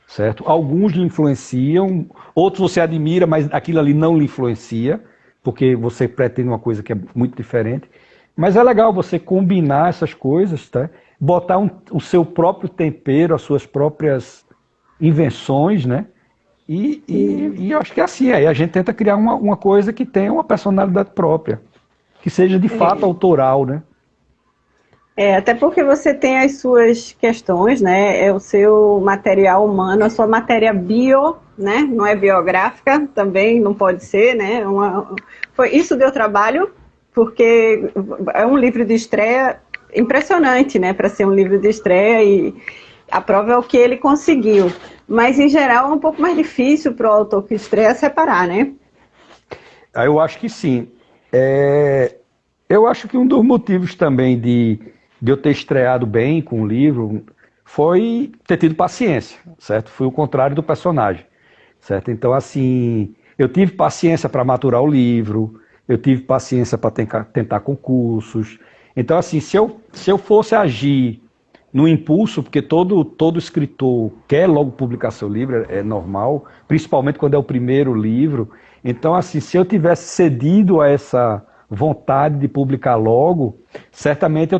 certo? Alguns lhe influenciam, outros você admira, mas aquilo ali não lhe influencia, porque você pretende uma coisa que é muito diferente. Mas é legal você combinar essas coisas, tá? Botar o seu próprio tempero, as suas próprias invenções, né? E eu acho que é assim, aí a gente tenta criar uma coisa que tenha uma personalidade própria, que seja de fato É. autoral, né? Até porque você tem as suas questões, né? É o seu material humano, a sua matéria bio, né? Não é biográfica, também não pode ser, né? Isso deu trabalho, porque é um livro de estreia impressionante, né? Para ser um livro de estreia e a prova é o que ele conseguiu. Mas, em geral, é um pouco mais difícil para o autor que estreia separar, né? Aí eu acho que sim. É, eu acho que um dos motivos também de eu ter estreado bem com o livro foi ter tido paciência, certo? Foi o contrário do personagem, certo? Então, assim, eu tive paciência para maturar o livro, eu tive paciência para tentar concursos. Então, assim, se eu fosse agir no impulso, porque todo escritor quer logo publicar seu livro, é normal, principalmente quando é o primeiro livro. Então, assim, se eu tivesse cedido a essa vontade de publicar logo, certamente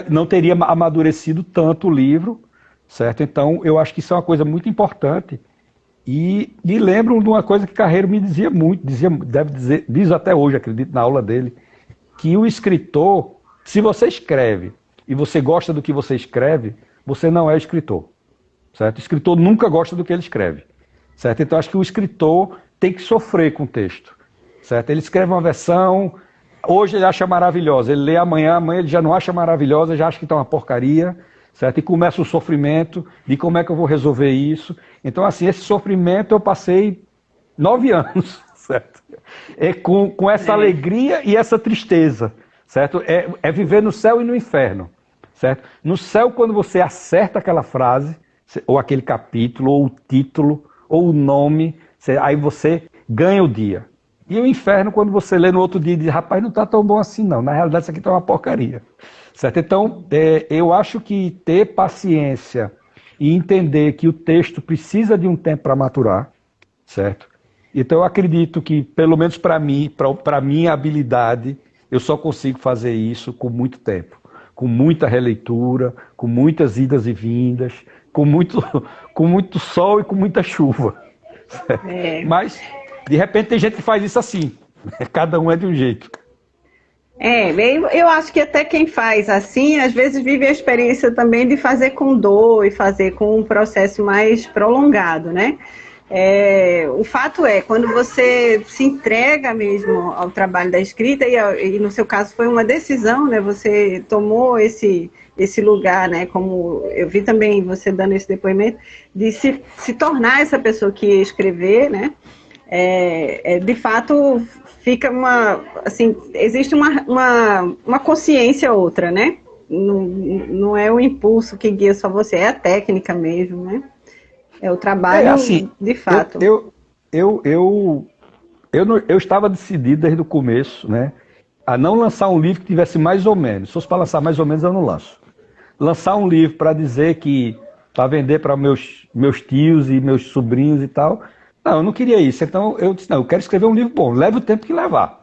não teria amadurecido tanto o livro, certo? Então, eu acho que isso é uma coisa muito importante. E lembro de uma coisa que Carreiro me dizia muito, diz até hoje, acredito, na aula dele, que o escritor, se você escreve e você gosta do que você escreve, você não é escritor, certo? O escritor nunca gosta do que ele escreve, certo? Então acho que o escritor tem que sofrer com o texto, certo? Ele escreve uma versão, hoje ele acha maravilhosa, ele lê amanhã ele já não acha maravilhosa, já acha que está uma porcaria, certo? E começa o sofrimento de como é que eu vou resolver isso. Então assim, esse sofrimento eu passei 9 anos, certo? Com essa É. alegria e essa tristeza, certo? É viver no céu e no inferno, certo? No céu, quando você acerta aquela frase, ou aquele capítulo, ou o título, ou o nome, aí você ganha o dia. E o inferno, quando você lê no outro dia e diz, rapaz, não está tão bom assim não, na realidade isso aqui está uma porcaria, certo? Então, eu acho que ter paciência e entender que o texto precisa de um tempo para maturar, certo? Então eu acredito que, pelo menos para mim, para minha habilidade, eu só consigo fazer isso com muito tempo, com muita releitura, com muitas idas e vindas, com muito, com muito sol e com muita chuva. É. Mas, de repente, tem gente que faz isso assim. Cada um é de um jeito. Eu acho que até quem faz assim, às vezes vive a experiência também de fazer com dor e fazer com um processo mais prolongado, né? O fato é, quando você se entrega mesmo ao trabalho da escrita, e no seu caso foi uma decisão, né? Você tomou esse lugar, né? Como eu vi também você dando esse depoimento, de se tornar essa pessoa que ia escrever, né? De fato fica assim, existe uma consciência outra, né? Não, não é o impulso que guia só você, é a técnica mesmo, né? É o Assim, trabalho de eu, fato. eu, eu, eu, eu estava decidido desde o começo, né, a não lançar um livro que tivesse mais ou menos. Se fosse para lançar mais ou menos, eu não lanço. Lançar um livro para dizer que para vender para meus tios e meus sobrinhos e tal. Não, eu não queria isso. Então eu disse, não, eu quero escrever um livro bom, leve o tempo que levar,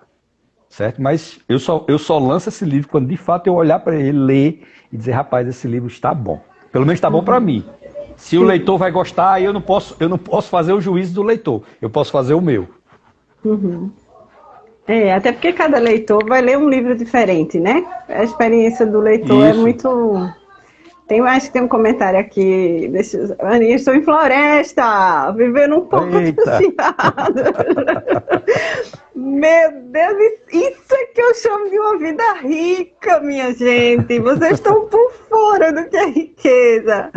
certo? Mas eu só lanço esse livro quando de fato eu olhar para ele, ler e dizer, rapaz, esse livro está bom. Pelo menos está bom para mim. Se o Sim. leitor vai gostar, aí eu não posso fazer o juízo do leitor. Eu posso fazer o meu. Até porque cada leitor vai ler um livro diferente, né? A experiência do leitor é Isso. muito. Acho que tem um comentário aqui. Aninha, estou em floresta, vivendo um pouco de Eita. cidade. Meu Deus, isso é que eu chamo de uma vida rica, minha gente. Vocês estão por fora do que é riqueza.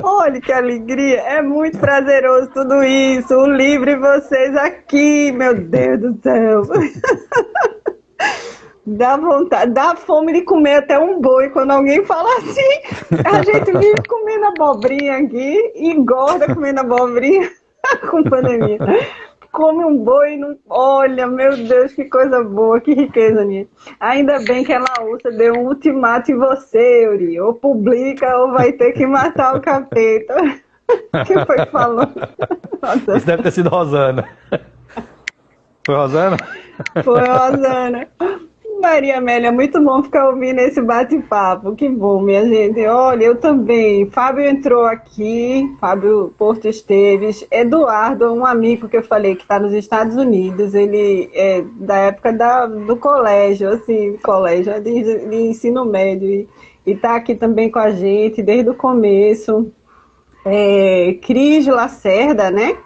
Olha que alegria, é muito prazeroso tudo isso. O livro e vocês aqui, meu Deus do céu. Dá vontade, dá fome de comer até um boi quando alguém fala assim. A gente vive comendo abobrinha aqui, engorda comendo abobrinha com pandemia. Come um boi, não... olha, meu Deus, que coisa boa, que riqueza, Aninha. Ainda bem que a Laúça deu um ultimato em você, Yuri. Ou publica ou vai ter que matar o capeta. Que foi que falou? Isso deve ter sido Rosana. Foi Rosana? Foi Rosana. Maria Amélia, muito bom ficar ouvindo esse bate-papo. Que bom, minha gente. Olha, eu também. Fábio entrou aqui, Fábio Porto Esteves. Eduardo, um amigo que eu falei que está nos Estados Unidos, ele é da época do colégio, assim, colégio de ensino médio, e está aqui também com a gente desde o começo. Cris Lacerda, né?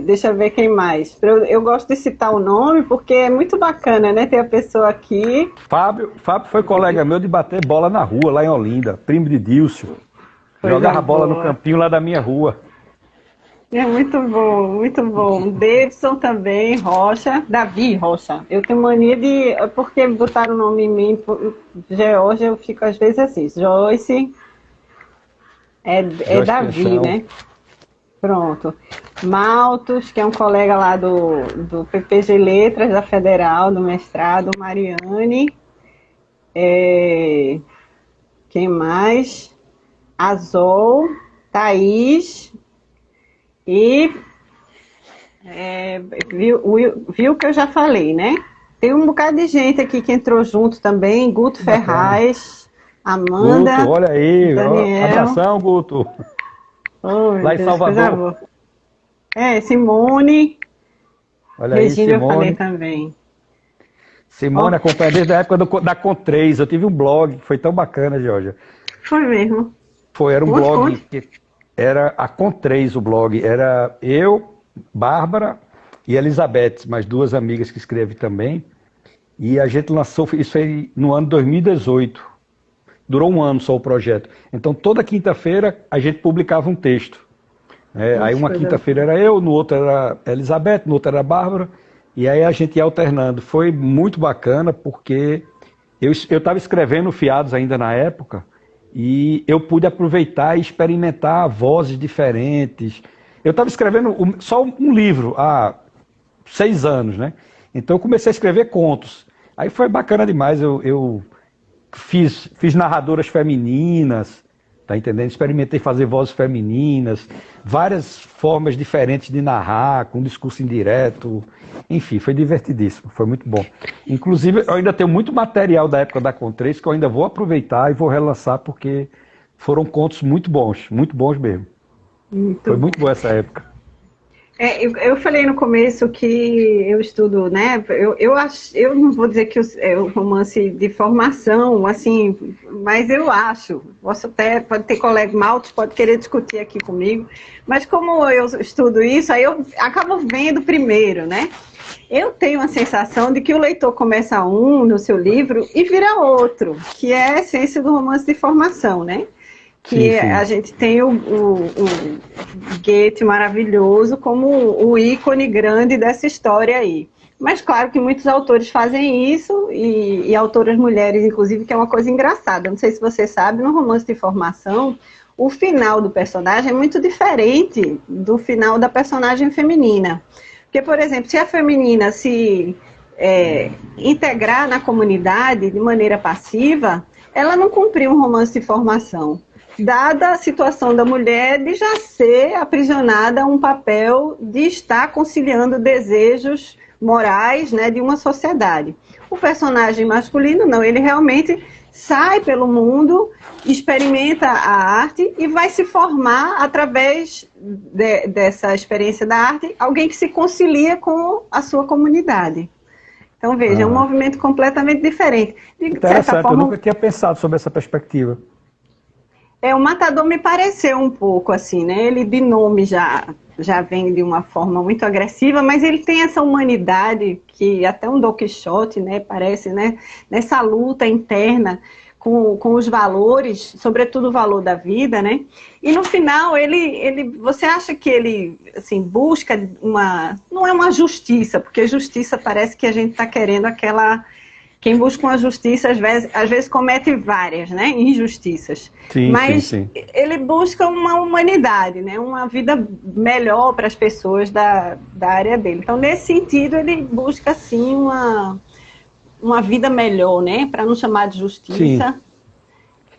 Deixa eu ver quem mais. Eu gosto de citar o nome porque é muito bacana, né? Ter a pessoa aqui. Fábio foi colega meu de bater bola na rua, lá em Olinda, primo de Dilcio. Jogava bola no campinho lá da minha rua. É muito bom, muito bom. Davidson também, Rocha, Davi Rocha. Eu tenho mania de... Porque botaram o nome em mim, Georgia, eu fico às vezes assim. Joyce, Joyce Davi, Peixão, né? Pronto. Maltos, que é um colega lá do PPG Letras, da Federal, do mestrado. Mariane. Quem mais? Azol, Thaís. E viu que eu já falei, né? Tem um bocado de gente aqui que entrou junto também. Guto Ferraz, Amanda. Guto, olha aí. Daniel. Abração, Guto. Oh, lá em Deus, Salvador. Simone. Olha aí, Regina, Simone. eu falei também. Simone acompanha desde a época da Com3. Eu tive um blog que foi tão bacana, Georgia. Foi mesmo. Era um blog que era a Com3, o blog. Era eu, Bárbara e Elizabeth, mais duas amigas que escrevem também. E a gente lançou isso aí no ano 2018. Durou um ano só o projeto. Então, toda quinta-feira, a gente publicava um texto. Aí uma quinta-feira era eu, no outro era a Elizabeth, no outro era a Bárbara. E aí a gente ia alternando. Foi muito bacana, porque eu estava escrevendo Fiados ainda na época, e eu pude aproveitar e experimentar vozes diferentes. Eu estava escrevendo só um livro há 6 anos, né? Então eu comecei a escrever contos. Aí foi bacana demais, eu fiz narradoras femininas, tá entendendo? Experimentei fazer vozes femininas, várias formas diferentes de narrar, com discurso indireto. Enfim, foi divertidíssimo, foi muito bom. Inclusive, eu ainda tenho muito material da época da Com3 que eu ainda vou aproveitar e vou relançar, porque foram contos muito bons mesmo. Foi muito bom essa época. Eu falei no começo que eu estudo, né? Eu não vou dizer que é um romance de formação, assim, mas eu acho. Pode ter colega Maltos, pode querer discutir aqui comigo, mas como eu estudo isso, aí eu acabo vendo primeiro, né? Eu tenho a sensação de que o leitor começa no seu livro e vira outro, que é a essência do romance de formação, né? Que sim. A gente tem o Goethe maravilhoso como o ícone grande dessa história aí. Mas claro que muitos autores fazem isso, e autoras mulheres, inclusive, que é uma coisa engraçada. Não sei se você sabe, no romance de formação, o final do personagem é muito diferente do final da personagem feminina. Porque, por exemplo, se a feminina se integrar na comunidade de maneira passiva, ela não cumpriu um romance de formação, dada a situação da mulher de já ser aprisionada a um papel de estar conciliando desejos morais, né, de uma sociedade. O personagem masculino não, ele realmente sai pelo mundo, experimenta a arte e vai se formar através dessa experiência da arte, alguém que se concilia com a sua comunidade. Então veja, é um movimento completamente diferente. Interessante, eu nunca tinha pensado sobre essa perspectiva. O Matador me pareceu um pouco assim, né? Ele de nome já vem de uma forma muito agressiva, mas ele tem essa humanidade que até um Don Quixote, né? Parece, né? Nessa luta interna com os valores, sobretudo o valor da vida, né? E no final você acha que ele assim busca não é uma justiça, porque justiça parece que a gente está querendo aquela. Quem busca uma justiça, às vezes comete várias, né, injustiças. Sim, mas sim, sim. ele busca uma humanidade, né, uma vida melhor para as pessoas da área dele. Então, nesse sentido, ele busca, sim, uma vida melhor, né, para não chamar de justiça. Sim.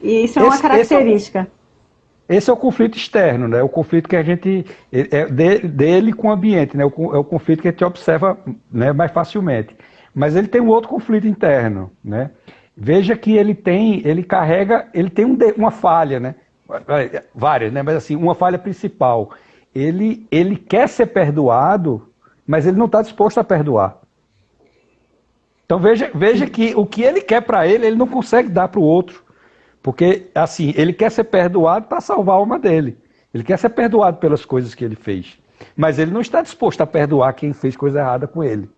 E isso é uma característica. Esse é o conflito externo, né? O conflito que a gente dele com o ambiente, né? É o conflito que a gente observa, né, mais facilmente. Mas ele tem um outro conflito interno, né? Veja que ele tem uma falha, né? Várias, né? Mas assim, uma falha principal. Ele quer ser perdoado, mas ele não está disposto a perdoar. Então veja que o que ele quer para ele não consegue dar para o outro. Porque, assim, ele quer ser perdoado para salvar a alma dele. Ele quer ser perdoado pelas coisas que ele fez. Mas ele não está disposto a perdoar quem fez coisa errada com ele.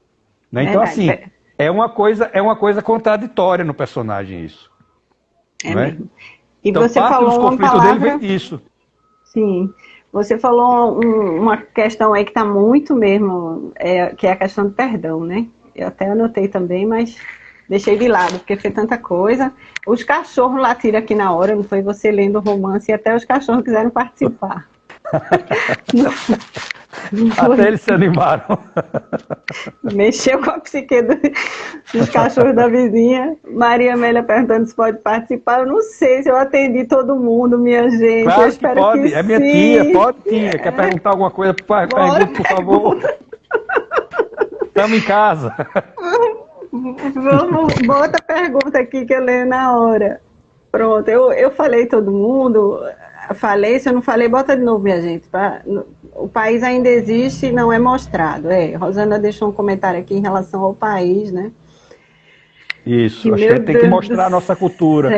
Né? Então, assim, é uma coisa contraditória no personagem isso. Mesmo. E então, você parte falou dos conflitos dele vem disso. Sim. Você falou uma questão aí que está muito mesmo, que é a questão do perdão, né? Eu até anotei também, mas deixei de lado, porque foi tanta coisa. Os cachorros latiram aqui na hora, não foi você lendo o romance, e até os cachorros quiseram participar. Até eles se animaram. Mexeu com a psique dos cachorros da vizinha. Maria Amélia perguntando se pode participar. Eu não sei se eu atendi todo mundo, minha gente. Claro eu espero que pode. Que é minha tia, pode tia. Quer perguntar alguma coisa? Pergunta, por favor. Estamos em casa. Bota a pergunta aqui que eu leio na hora. Pronto, eu falei todo mundo. Falei, se eu não falei, bota de novo, minha gente. O país ainda existe e não é mostrado. Rosana deixou um comentário aqui em relação ao país, né? Isso, acho que tem que mostrar a nossa cultura,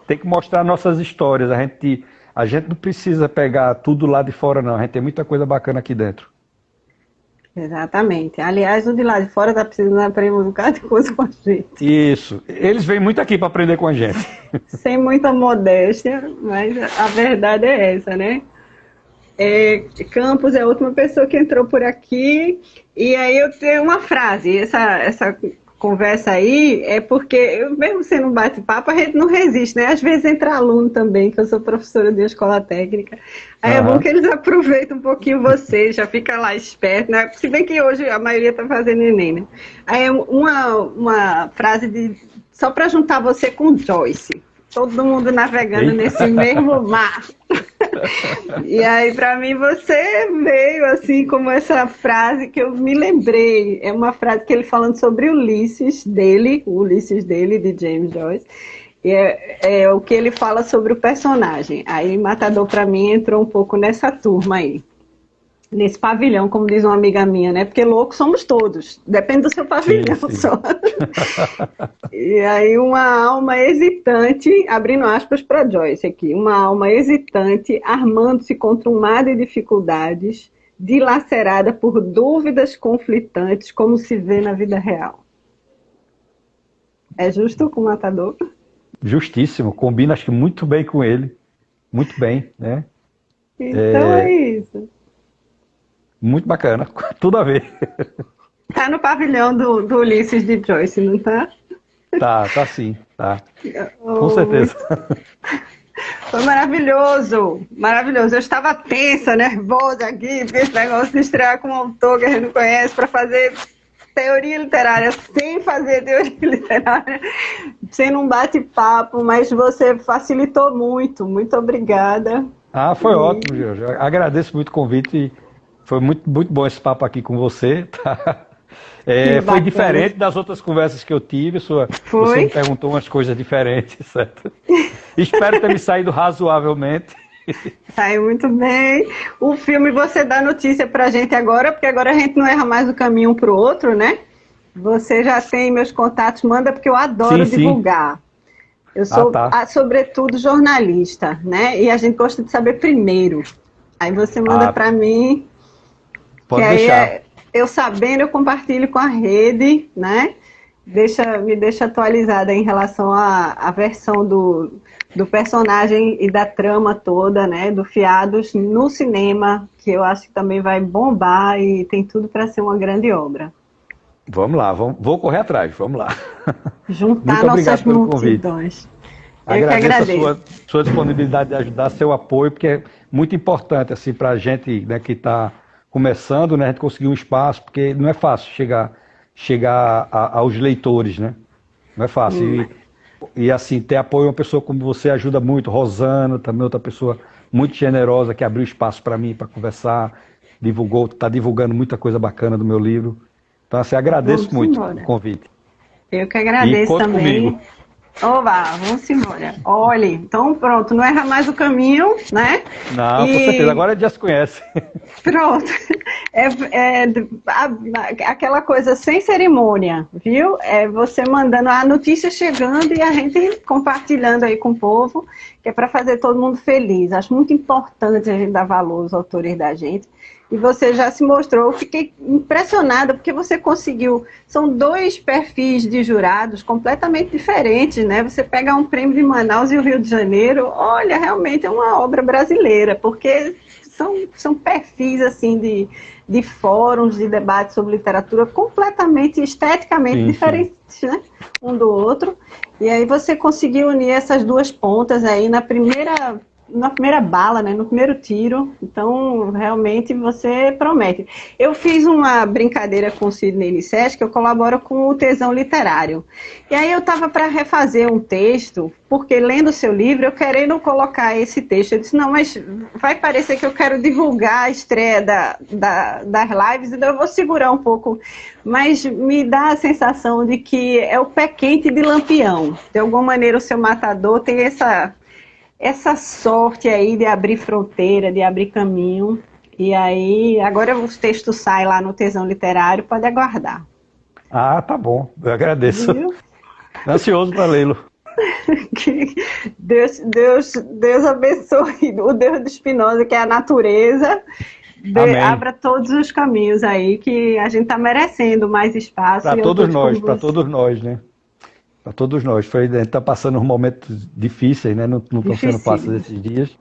tem que mostrar nossas histórias. A gente não precisa pegar tudo lá de fora, não. A gente tem muita coisa bacana aqui dentro. Exatamente. Aliás, o de lá de fora está precisando aprender um bocado de coisa com a gente. Isso. Eles vêm muito aqui para aprender com a gente. Sem muita modéstia, mas a verdade é essa, né? Campos é a última pessoa que entrou por aqui. E aí eu tenho uma frase. Essa conversa aí é porque, mesmo sendo um bate-papo, a gente não resiste, né? Às vezes entra aluno também, que eu sou professora de escola técnica. Aí é bom que eles aproveitam um pouquinho você, já fica lá esperto, né? Se bem que hoje a maioria está fazendo Enem, né? Aí é uma frase só para juntar você com Joyce. Todo mundo navegando nesse mesmo mar. E aí, para mim, você veio assim como essa frase que eu me lembrei. É uma frase que ele falando sobre o Ulisses dele, de James Joyce. E é o que ele fala sobre o personagem. Aí, Matador, para mim, entrou um pouco nessa turma aí. Nesse pavilhão, como diz uma amiga minha, né? Porque loucos somos todos. Depende do seu pavilhão só. E aí uma alma hesitante, abrindo aspas para Joyce aqui, uma alma hesitante, armando-se contra um mar de dificuldades, dilacerada por dúvidas conflitantes, como se vê na vida real. É justo com o Matador? Justíssimo. Combina, acho que muito bem com ele. Muito bem, né? Então é isso. Muito bacana, tudo a ver. Tá no pavilhão do Ulisses de Joyce, não tá? Tá sim, tá. Com certeza. Foi maravilhoso, maravilhoso. Eu estava tensa, nervosa aqui, porque esse negócio de estrear com um autor que a gente não conhece para fazer teoria literária, sem fazer teoria literária, sendo um bate-papo, mas você facilitou muito. Muito obrigada. Foi ótimo, Jorge. Agradeço muito o convite. Foi muito, muito bom esse papo aqui com você. Tá? Foi diferente das outras conversas que eu tive. Você me perguntou umas coisas diferentes, certo? Espero ter me saído razoavelmente. Saiu muito bem. O filme você dá notícia pra gente agora, porque agora a gente não erra mais o caminho um pro outro, né? Você já tem meus contatos, manda, porque eu adoro divulgar. Eu sou, tá. sobretudo, jornalista, né? E a gente gosta de saber primeiro. Aí você manda para mim, que Pode aí deixar. eu sabendo, eu compartilho com a rede, né? Me deixa atualizada em relação à versão do personagem e da trama toda, né? Do Fiados no cinema, que eu acho que também vai bombar e tem tudo para ser uma grande obra. Vamos lá, vou correr atrás, vamos lá. Juntar Muito obrigado nossas pelo convite. multidões. Eu que Agradeço a agradeço. sua disponibilidade de ajudar, seu apoio, porque é muito importante assim, para a gente, né, que está começando, né, a gente conseguir um espaço, porque não é fácil chegar aos leitores, né? Não é fácil. E assim, ter apoio de uma pessoa como você ajuda muito. Rosana, também outra pessoa muito generosa que abriu espaço para mim para conversar, está divulgando muita coisa bacana do meu livro. Então, assim, agradeço Vamos muito o embora. convite. Eu que E agradeço conte também. comigo. Oba, vamos embora. Olha, então pronto, não erra mais o caminho, né? Não, com certeza. E Agora já se conhece. pronto. É, aquela coisa sem cerimônia, viu? É você mandando a notícia chegando e a gente compartilhando aí com o povo, que é para fazer todo mundo feliz. Acho muito importante a gente dar valor aos autores da gente. E você já se mostrou, eu fiquei impressionada, porque você conseguiu, são dois perfis de jurados completamente diferentes, né? Você pega um prêmio de Manaus e o Rio de Janeiro, olha, realmente é uma obra brasileira, porque são perfis, assim, de fóruns, de debates sobre literatura completamente, esteticamente Sim, sim. diferentes, né? Um do outro. E aí você conseguiu unir essas duas pontas aí na primeira bala, né, no primeiro tiro. Então, realmente, você promete. Eu fiz uma brincadeira com o Sidney Nicete, que eu colaboro com o Tesão Literário. E aí eu estava para refazer um texto, porque lendo o seu livro, eu querendo colocar esse texto. Eu disse, não, mas vai parecer que eu quero divulgar a estreia das lives, então eu vou segurar um pouco. Mas me dá a sensação de que é o pé quente de Lampião. De alguma maneira, o seu matador tem essa sorte aí de abrir fronteira, de abrir caminho. E aí, agora os textos saem lá no Tesão Literário, pode aguardar. Ah, tá bom. Eu agradeço. Viu? Ansioso para lê-lo. Que Deus abençoe o Deus do Spinoza, que é a natureza. Amém. Abra todos os caminhos aí, que a gente está merecendo mais espaço. Para e todos autores como para você. todos nós, né? Para todos nós. A gente está passando uns momentos difíceis, né? Não estão sendo fáceis Dificílimos. esses dias.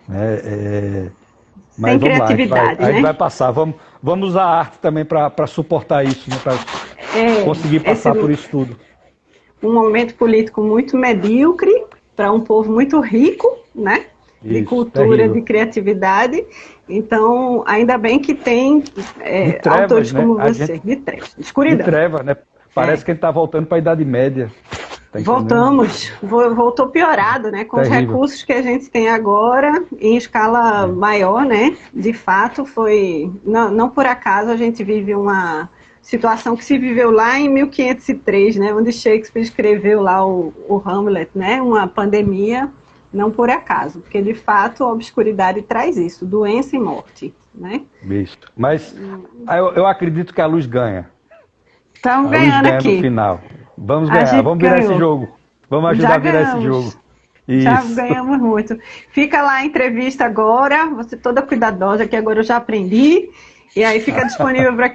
Né? Mas Sem vamos lá, criatividade, a gente vai né? passar. Vamos usar a arte também para suportar isso, né? Para conseguir Esse passar por isso tudo. um momento político muito medíocre para um povo muito rico, né? De Isso, cultura, de terrível. criatividade. Então, ainda bem que tem De autores trevas, né? como A gente, você, de trevas, de de escuridão. treva, né? Parece É. que a gente está voltando para a Idade Média. Tá entendendo? Voltamos, voltou piorado, né? Com os Terrível. recursos que a gente tem agora, em escala É. maior, né? De fato, foi. Não por acaso a gente vive uma situação que se viveu lá em 1503, né? Onde Shakespeare escreveu lá o Hamlet, né? Uma pandemia, não por acaso, porque de fato a obscuridade traz isso, doença e morte, né? Isso. Mas eu acredito que a luz ganha. Estamos A luz ganhando ganha no aqui. final. Vamos A ganhar, gente vamos virar esse ganhou. jogo. Vamos ajudar Já a virar esse jogo. ganhamos. Já Isso. ganhamos muito. Fica lá a entrevista agora, você toda cuidadosa, que agora eu já aprendi. E aí fica disponível para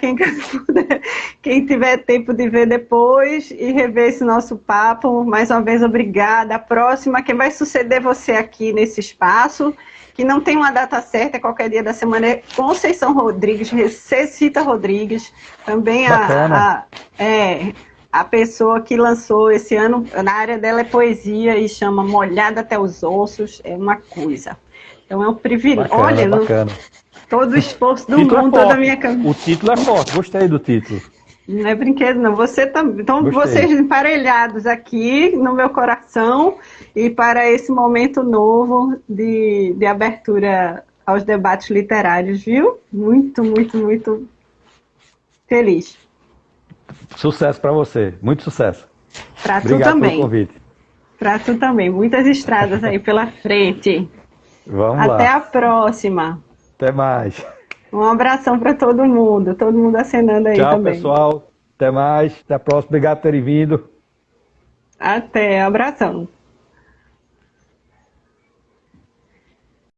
quem tiver tempo de ver depois e rever esse nosso papo. Mais uma vez, obrigada. A próxima, quem vai suceder você aqui nesse espaço, que não tem uma data certa, é qualquer dia da semana, é Conceição Rodrigues, Cecita Rodrigues, também Bacana. a pessoa que lançou esse ano, na área dela é poesia e chama Molhada até os Ossos, é uma coisa. Então é um privilégio. Bacana, Olha, bacana. todo o esforço O do título é mundo, toda a forte. minha caminhada. O título é forte. Gostei do título. Não é brinquedo, não. Você também. Então, Gostei. vocês emparelhados aqui no meu coração e para esse momento novo de abertura aos debates literários, viu? Muito, muito, muito feliz. Sucesso para você. Muito sucesso. Para tu Obrigado pelo também. convite. Para tu também. Muitas estradas aí pela frente. Vamos Até lá. a próxima. Até mais. Um abração para todo mundo acenando aí Tchau, também. pessoal. Até mais. Até a próxima. Obrigado por terem vindo. Até, abração.